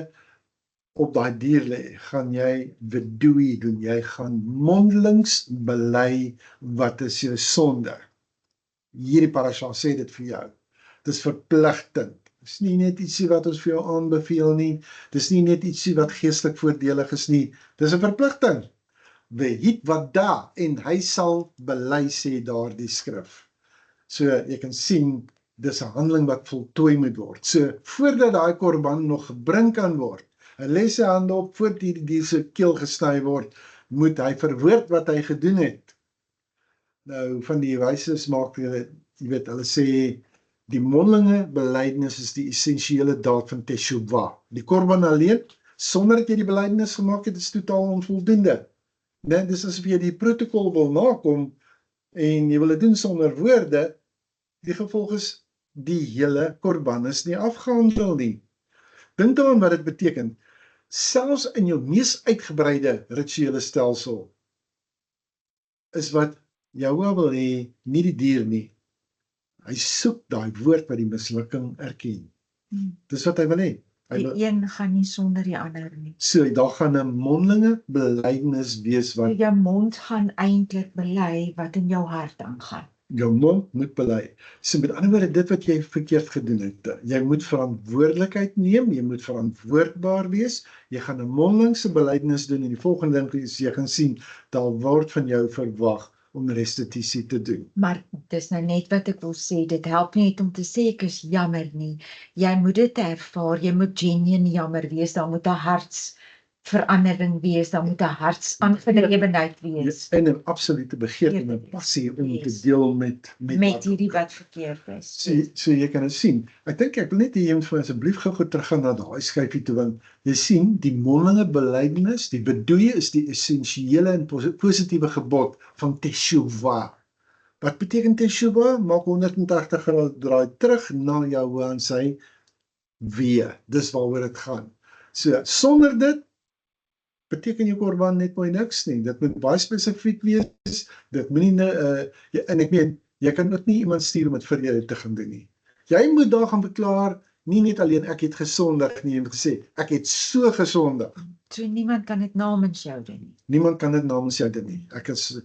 S1: op daai dier lê, gaan jy vidui doen. Jy gaan mondelings bely wat is jou sonde. Hierdie parasha sê dit vir jou. Dit is verpligtend. Dit is nie net ietsie wat ons vir jou aanbeveel nie. Dit is nie net ietsie wat geestelik voordelig is nie. Dit is 'n verpligting. Wehit wat daar, en hy sal bely, sê daardie skrif. So jy kan sien, dis 'n handeling wat voltooi moet word. So voordat daai korban nog gebring kan word, hy lê sy hande op voor die dier se keel gesny word, moet hy verwoord wat hy gedoen het. Nou van die wyses maak jy weet, hulle sê die mondelinge belydenis is die essensiële daad van teshuvah. Die korban alleen, sonder dat jy die belydenis gemaak het, is totaal onvoldoende. Nee, dis asof jy die protokol wil nakom en jy wil dit doen sonder woorde, die gevolg is die hele korban is nie afgehandel nie. Dink daaraan wat dit beteken. Selfs in jou mees uitgebreide rituele stelsel is wat Jahwe wil hê, nie die dier nie. Hy soek daai woord wat die mislukking erken. Dis wat hy wil hê.
S2: Die een gaan nie sonder die ander nie.
S1: So, daar gaan 'n mondelinge belydenis wees wat
S2: Jou mond gaan eintlik bely wat in jou hart aangaan.
S1: jou mond moet bely. So met ander woorde, dit wat jy verkeerd gedoen het, jy moet verantwoordelikheid neem, jy moet verantwoordbaar wees, jy gaan 'n mondelingse belydenis doen en die volgende ding is jy gaan sien, daar word van jou verwag om restituisie te doen.
S2: Maar dis nou net wat ek wil sê, dit help nie net om te sê ek is jammer nie. Jy moet dit ervaar, jy moet genuine jammer wees, daar moet 'n hartsverandering wees, daar moet 'n hartsaangedrewenheid wees
S1: En 'n absolute begeerte en 'n passie om te deel met
S2: met hierdie wat verkeerd is.
S1: So jy kan dit sien. Ek dink ek wil net hê jy moet vir asseblief gou teruggaan na daai skyfie toe, want jy sien die mondelinge belydenis, die bedoelie is die essensiële en positiewe gebod van teshuvah. Wat beteken teshuvah? Maak 180 grade draai terug na Jahwe en sy wee. Dis waaroor dit gaan. So sonder dit beteken jou korban net mooi niks nie. Dit moet baie spesifiek wees. Dit moenie en ek meen, jy kan ook nie iemand stuur om dit vir jou te gaan doen nie. Jy moet daar gaan verklaar, nie net alleen ek het gesondig nie, jy moet gesê ek het so gesondig.
S2: So niemand kan dit namens jou doen nie.
S1: Niemand kan dit namens jou doen nie. Ek is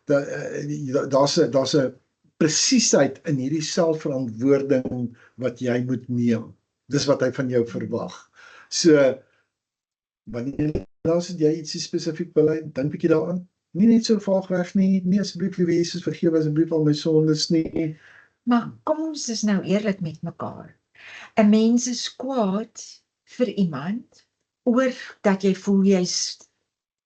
S1: daar's 'n presiesheid in hierdie selfverantwoording wat jy moet neem. Dis wat hy van jou verwag. So wanneer laat jy ietsie spesifiek bely, dink 'n bietjie daaraan. Nie net so vaagweg nie, nie asseblief liewe Jesus vergewe asseblief al my sondes nie.
S2: Maar kom ons is nou eerlik met mekaar. 'n Mens is kwaad vir iemand oor dat jy voel jy's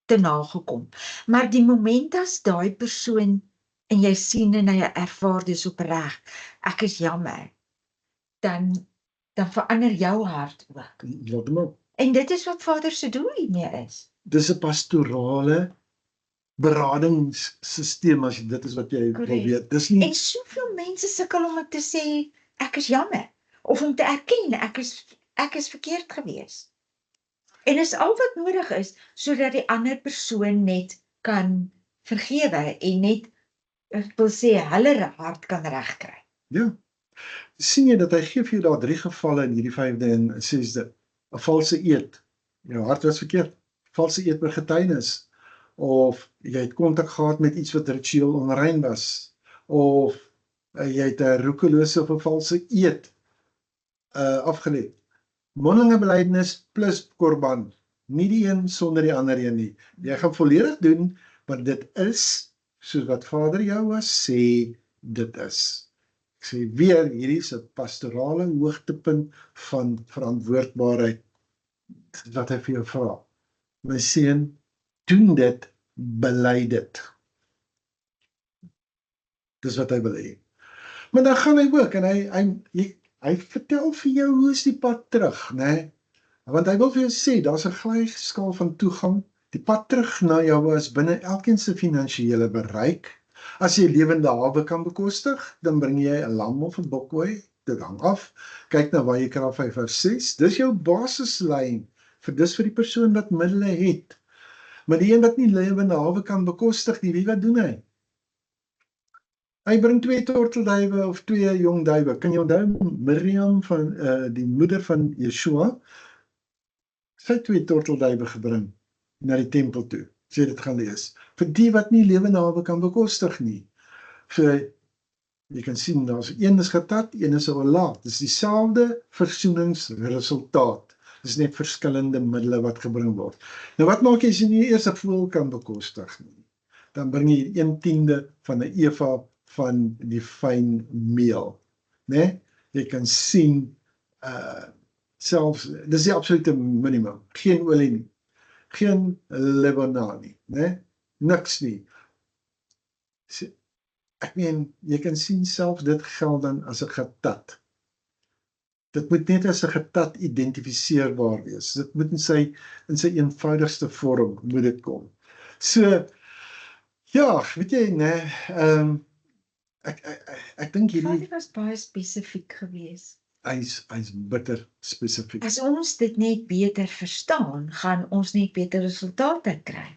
S2: te nagekom. Maar die moment as daai persoon en jy sien en hy ervaar dis opreg, ek is jammer, dan verander jou hart ook.
S1: Laat hom op.
S2: En dit is wat Vader se doel hiermee is.
S1: Dis 'n pastorale beradingsstelsel as dit is wat jy wil
S2: Correct.
S1: weet. Dis nie
S2: En soveel mense sukkel om te sê ek is jammer of om te erken ek is verkeerd gewees. En is al wat nodig is sodat die ander persoon net kan vergewe en net ek wil sê hulle hart kan regkry.
S1: ja. Sien jy dat hy gee vir jou daar 3 gevalle in hierdie 5de en 6de. 'n Valse eed. Jou hart was verkeerd. Valse eed by getuienis. Of jy het kontak gehad met iets wat ritueel onrein was. Of jy het 'n roekelose of 'n valse eed afgelê. mondelinge belydenis plus korban. Nie die een sonder die ander een nie. Jy gaan volledig doen, want dit is, soos wat Vader Jahweh sê, dit is. Ek sê weer, hierdie is 'n pastorale hoogtepunt van verantwoordbaarheid, wat hy vir jou vra. My seun, doen dit, bely dit. Dis wat hy wil hê. Maar dan gaan hy ook, en hy vertel vir jou hoe is die pad terug, né? Want hy wil vir jou sê, daar's 'n glyskaal van toegang. Die pad terug na jou is binne elkeen se finansiële bereik. As jy lewende hawe kan bekostig, dan bring jy 'n lam of 'n bokkooi, dit hang af. Kyk na waar jy krag 5 of 6. Dis jou basislyn, dis vir die persoon wat middele het. Maar die een wat nie lewende hawe kan bekostig nie, wie wat doen hy? Hy bring 2 tortelduwe of 2 jong duwe. Kan jy onthou Miriam van die moeder van Yeshua? Sy het 2 tortelduwe gebring na die tempel toe. Sy het dit gaan lees. Vir die wat nie lewende hawe kan bekostig nie. So jy kan sien, daar's een is getat, een is 'n ola. Dis dieselfde versoeningsresultaat. Dis net verskillende middele wat gebring word. Nou wat maak jy as jy nie eers 'n voël kan bekostig nie? Dan bring jy 1/10 van 'n eva van die fyn meel, né? Jy kan sien selfs dis die absolute minimum, geen olie nie, geen lebanon nie, né? Niks nie. So, ek meen, jy kan sien selfs dit geld dan as 'n getat. Dit moet net as 'n getat identifiseerbaar wees. Dit moet in sy eenvoudigste vorm moet dit kom. So, ja, weet jy, né, ek dink hierdie,
S2: Vader was baie spesifiek geweest.
S1: hy's bitter spesifiek.
S2: As ons dit net beter verstaan, gaan ons net beter resultate kry.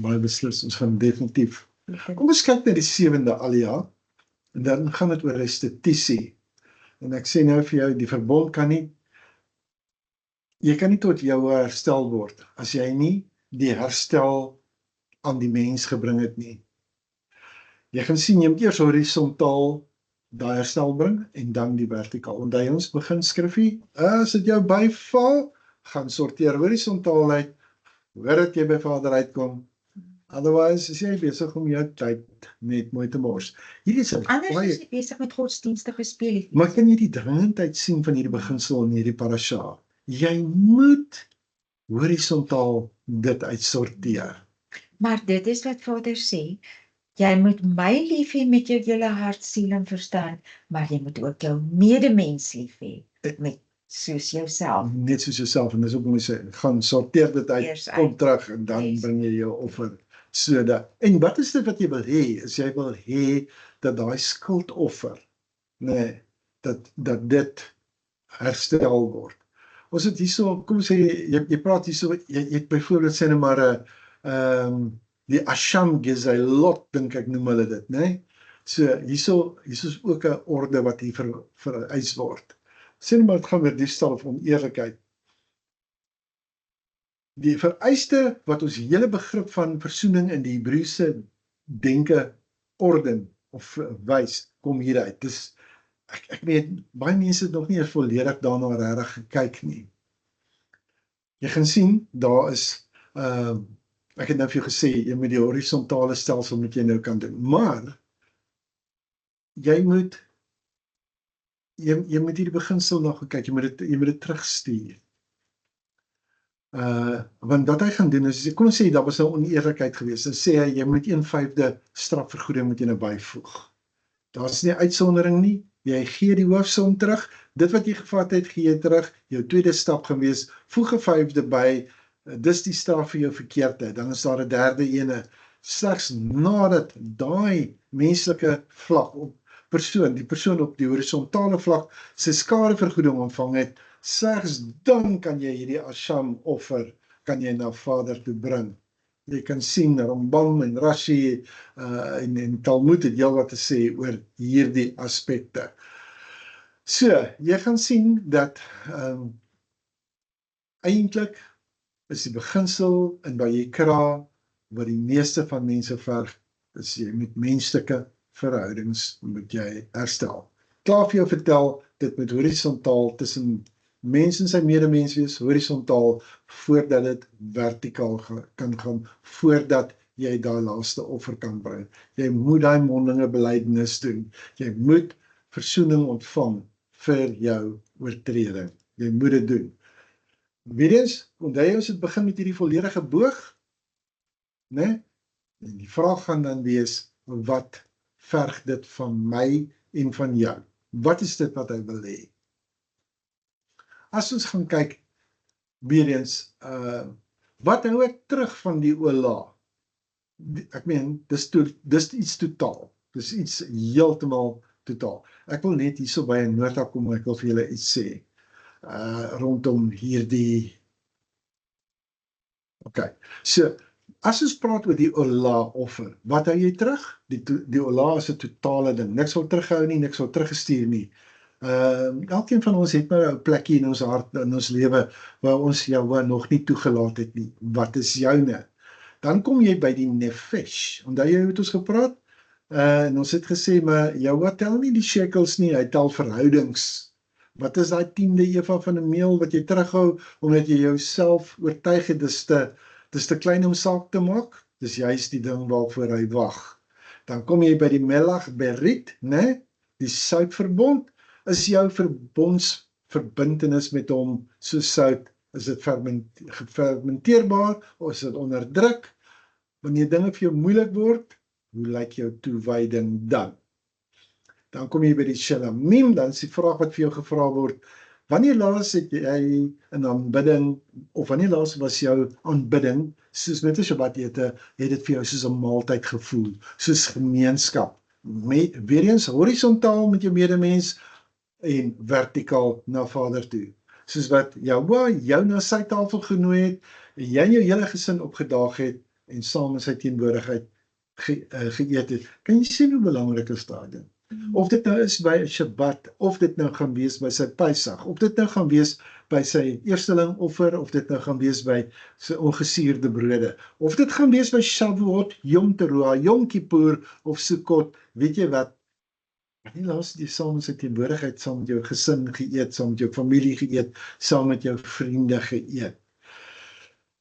S1: Baie beslis, ons gaan definitief. Kom ons kyk na die 7de alia, en dan gaan dit oor restituisie. En ek sê nou vir jou, die verbond kan nie, jy kan nie tot jou herstel word, as jy nie die herstel aan die mens gebring het nie. Jy gaan sien, jy moet eers horisontaal daai herstel bring, en dan die vertikaal. Onthou ons begin skrifgie, as dit jou byval, gaan sorteer horisontaal uit, voordat jy by Vader uitkom. Otherwise is jy besig om jou tyd net mooi te mors. Hierdie is 'n
S2: Anders
S1: baie,
S2: is jy besig met godsdienstige spelietjies.
S1: maar kan jy die dringendheid sien van hierdie beginsel in hierdie parasha? Jy moet horisontaal dit uitsorteer.
S2: Maar dit is wat Vader sê, jy moet my lief hê met jou hele hart, siel en verstand, maar jy moet ook jou medemens lief hê, met soos jouself.
S1: Net soos jouself, en dis ook mooi sê, gaan sorteer dit uit,
S2: Eers
S1: kom
S2: uit.
S1: terug, en dan
S2: Yes.
S1: bring jy jou offer. So dat, en wat is dit wat jy wil hê? Is jy wil hê dat daai skuldoffer, nee, dat dit herstel word. Ons het hierso, kom sê, jy praat hierso, jy het byvoorbeeld sê nou maar die Asham Gezalot, dink ek noem hulle dit, né? So hierso is ook 'n orde wat hier vereis word. Sê nou maar, dit gaan weer diefstal of oneerlikheid. Die vereiste wat ons hele begrip van versoening in die Hebreëse denke orden of wys, kom hieruit. Dis ek weet, baie mense het nog nie eens volledig daarna regtig gekyk nie. Jy gaan sien, daar is ek het nou vir jou gesê, jy moet die horisontale stelsel moet jy nou kan doen, maar jy moet hierdie beginsel nog gekyk, jy moet dit terugstuur. Want wat hy gaan doen is, kom ons sê, daar was nou oneerlikheid geweest, dan sê hy, jy moet 1/5 strafvergoeding moet jy nou byvoeg. Daar is nie uitsondering nie, jy gee die hoofsom terug, dit wat jy gevat het, gee jy terug, jou tweede stap gewees, voeg 1/5 by, dis die straf vir jou verkeerdheid, dan is daar 'n derde ene, slegs nadat daai menslike vlak op die persoon op die horisontale vlak, sy skadevergoeding ontvang het, slegs dan kan jy hierdie Asham offer, kan jy na Vader toe bring. Jy kan sien, Rambam en Rashi en Talmud het heel wat te sê oor hierdie aspekte. So, jy gaan sien dat eintlik is die beginsel in Vayikra wat die meeste van mense verg, is jy met menslike verhoudings moet jy herstel. Klaar vir jou vertel, dit moet horisontaal tussen mens en sy medemens wees, horisontaal, voordat dit vertikaal kan gaan, voordat jy daai laaste offer kan bring. Jy moet daai mondelinge belydenis doen. Jy moet versoening ontvang vir jou oortreding. Jy moet dit doen. Weer eens, onthou ons het begin met hierdie volledige boog, né? En die vraag gaan dan wees, wat verg dit van my en van jou? Wat is dit wat hy wil hê? As ons gaan kyk, weer eens, wat hou ek terug van die ola? Ek meen, dis iets totaal. Dis iets heeltemal totaal. Ek wil net hierso by 'n nota kom, ek wil vir julle iets sê, rondom hierdie. Okay, so, as ons praat oor die ola offer, wat hou jy terug? Die ola is 'n totale ding, niks wil terughou nie, niks wil teruggestuur nie. Elkeen van ons het maar 'n plekkie in ons hart, in ons lewe, waar ons jou nog nie toegelaat het nie. Wat is joune? Dan kom jy by die nefesh. Onthou jy het ons gepraat? En ons het gesê, maar jou tel nie die shekels nie, hy tel verhoudings. Wat is daai 10de eva van 'n meel wat jy terughou, omdat jy jouself oortuig het, dis te klein om saak te maak? Dis juist die ding waarvoor hy wag. Dan kom jy by die melach berit, né? Die soutverbond. Is jou verbintenis met hom so sout? Is dit fermenteerbaar of is dit onder druk? Wanneer dinge vir jou moeilik word, hoe lyk jou toewyding dan? Dan kom jy by die shalamim, dan is die vraag wat vir jou gevra word, wanneer laas het jy 'n aanbidding, of wanneer laas was jou aanbidding, soos met 'n Shabbatete, het dit vir jou soos 'n maaltyd gevoel, soos gemeenskap, weer eens horisontaal met jou medemens, en vertikaal na Vader toe. Soos wat jou na sy tafel genooi het, en jy en jou hele gesin opgedaag het, en saam in sy teenwoordigheid geëet het. Kan jy sien hoe belangrik is daai? Of dit nou is by 'n Shabbat, of dit nou gaan wees by sy Pesach, of dit nou gaan wees by sy eersteling offer, of dit nou gaan wees by sy ongesuurde brode, of dit gaan wees by Shavuot, Yom Teruah, Yom Kippur, of Sukkot, weet jy wat? Nie laat jy saam in sy teenwoordigheid, saam met jou gesin geëet, saam met jou familie geëet, saam met jou vriende geëet.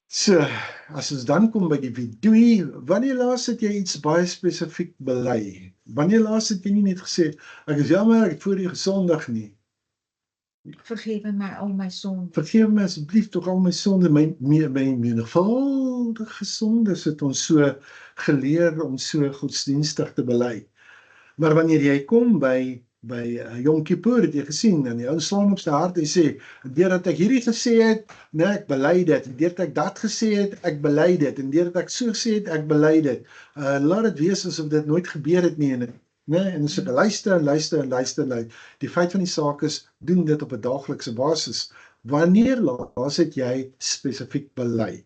S1: So, as ons dan kom by die vidui, wanneer laas het jy iets baie spesifiek bely? Wanneer laas het jy nie net gesê, ek is jammer, ek het voor die gesondig nie.
S2: Vergewe my al my sonde.
S1: Vergewe my asseblief tog al my sonde, my menigvuldige sondes het ons so geleer om so godsdienstig te bely. Maar wanneer jy kom by Yom Kippur, het jy gesien, en die ou slaan op sy hart en sê, deurdat ek hierdie gesê het, nee, ek bely dit, en deurdat ek dat gesê het, ek bely dit, en deurdat ek so gesê het, ek bely dit. Laat dit wees asof dit nooit gebeur het nie, en as ek luister. Die feit van die saak is, doen dit op 'n daaglikse basis. Wanneer laas het jy spesifiek bely?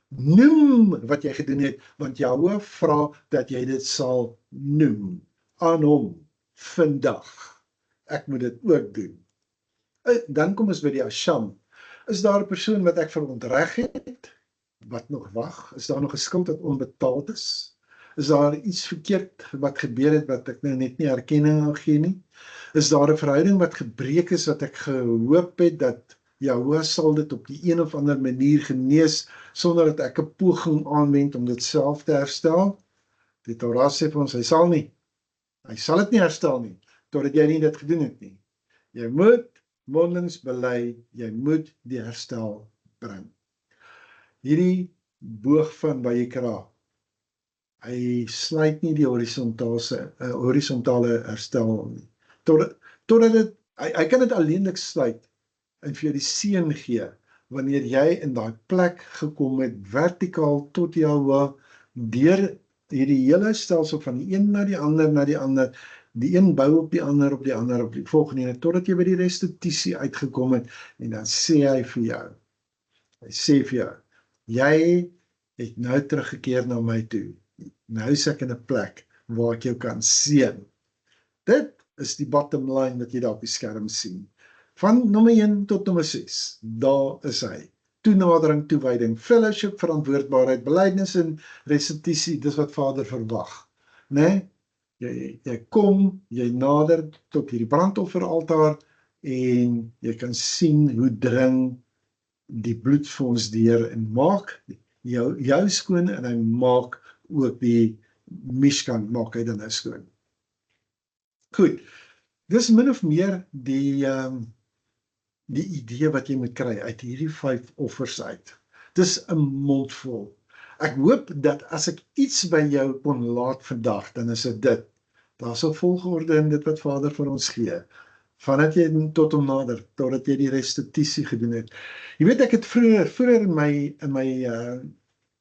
S1: Noem wat jy gedoen het, want Jahwe vra dat jy dit sal noem aan hom vandag. Ek moet dit ook doen. Dan kom ons by die Asham. Is daar 'n persoon wat ek verontreg het, wat nog wag? Is daar nog 'n skuld wat onbetaald is? Is daar iets verkeerd wat gebeur het, wat ek nou net nie erkenning aan gee nie? Is daar 'n verhouding wat gebreek is, wat ek gehoop het, dat Jahwe sal dit op die een of ander manier genees, sonder dat ek 'n poging aanwend om dit self te herstel? Die Torah sê vir ons, hy sal nie. Hy sal dit nie herstel nie, totdat jy nie dit gedoen het nie. Jy moet mondelings bely, jy moet die herstel bring. Hierdie boog van Vayikra, hy sluit nie die horisontale herstel nie. Totdat dit, hy kan dit alleenlik sluit, en vir jou die seën gee, wanneer jy in daai plek gekom het, vertikaal tot Jahwe, deur hierdie hele stelsel van die een na die ander, die een bou op die ander, op die volgende, totdat jy by die restituisie uitgekom het, en dan sê hy vir jou, jy het nou teruggekeer na my toe, nou is ek in 'n plek, waar ek jou kan seën. Dit is die bottom line wat jy daar op die skerm sien. Van nommer 1 tot nommer 6, daar is hy. Toenadering, toewyding, fellowship, verantwoordbaarheid, belydenis en restituisie, dis wat Vader verwag. Né? Jy kom, jy nader tot hierdie brandofferaltaar, en jy kan sien hoe dring die bloed vir ons deur en maak jou skoon en hy maak ook die Mishkan maak hy dan nou skoon. Goed, dis min of meer die idee wat jy moet kry uit hierdie 5 offers uit. Dis 'n mondvol. Ek hoop dat as ek iets by jou kon laat vandag, dan is dit. Daar's 'n volgorde in dit wat Vader vir ons gee. Vandat jy tot hom nader, totdat jy die restituisie gedoen het. Jy weet, ek het vroeër in my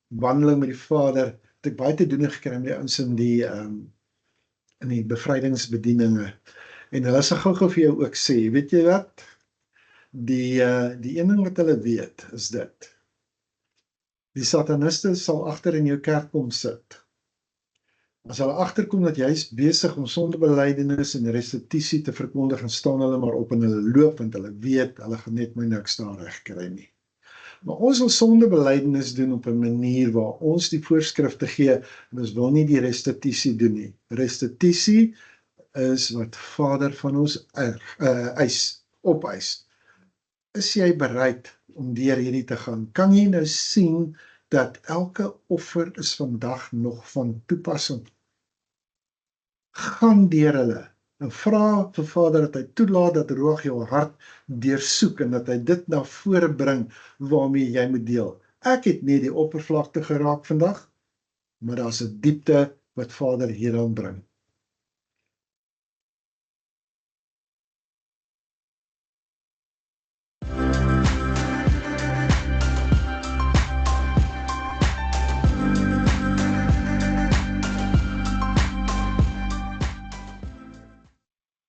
S1: wandeling met die Vader, het ek baie te doen gekry met die ouens in die bevrydingsbedieninge. En hulle sal gou-gou vir jou ook sê, weet jy wat? Die een ding wat hulle weet, is dit. Die sataniste sal agter in jou kerk kom sit. As hulle agterkom dat jy is besig om sondebelydenis en restituisie te verkondig, en staan hulle maar op en hulle loop, want hulle weet, hulle gaan net my niks daar reg kry nie. Maar ons wil sondebelydenis doen op 'n manier waar ons die voorskrifte gee, en ons wil nie die restituisie doen nie. Restituisie is wat Vader van ons opeis. Is jy bereid om deur hierdie te gaan? Kan jy nou sien dat elke offer is vandag nog van toepassing? Gaan deur hulle en vra vir Vader dat hy toelaat dat Ruach jou hart deursoek en dat hy dit na vore bring waarmee jy moet deel. Ek het nie die oppervlakte geraak vandag, maar daar's 'n diepte wat Vader hieraan bring.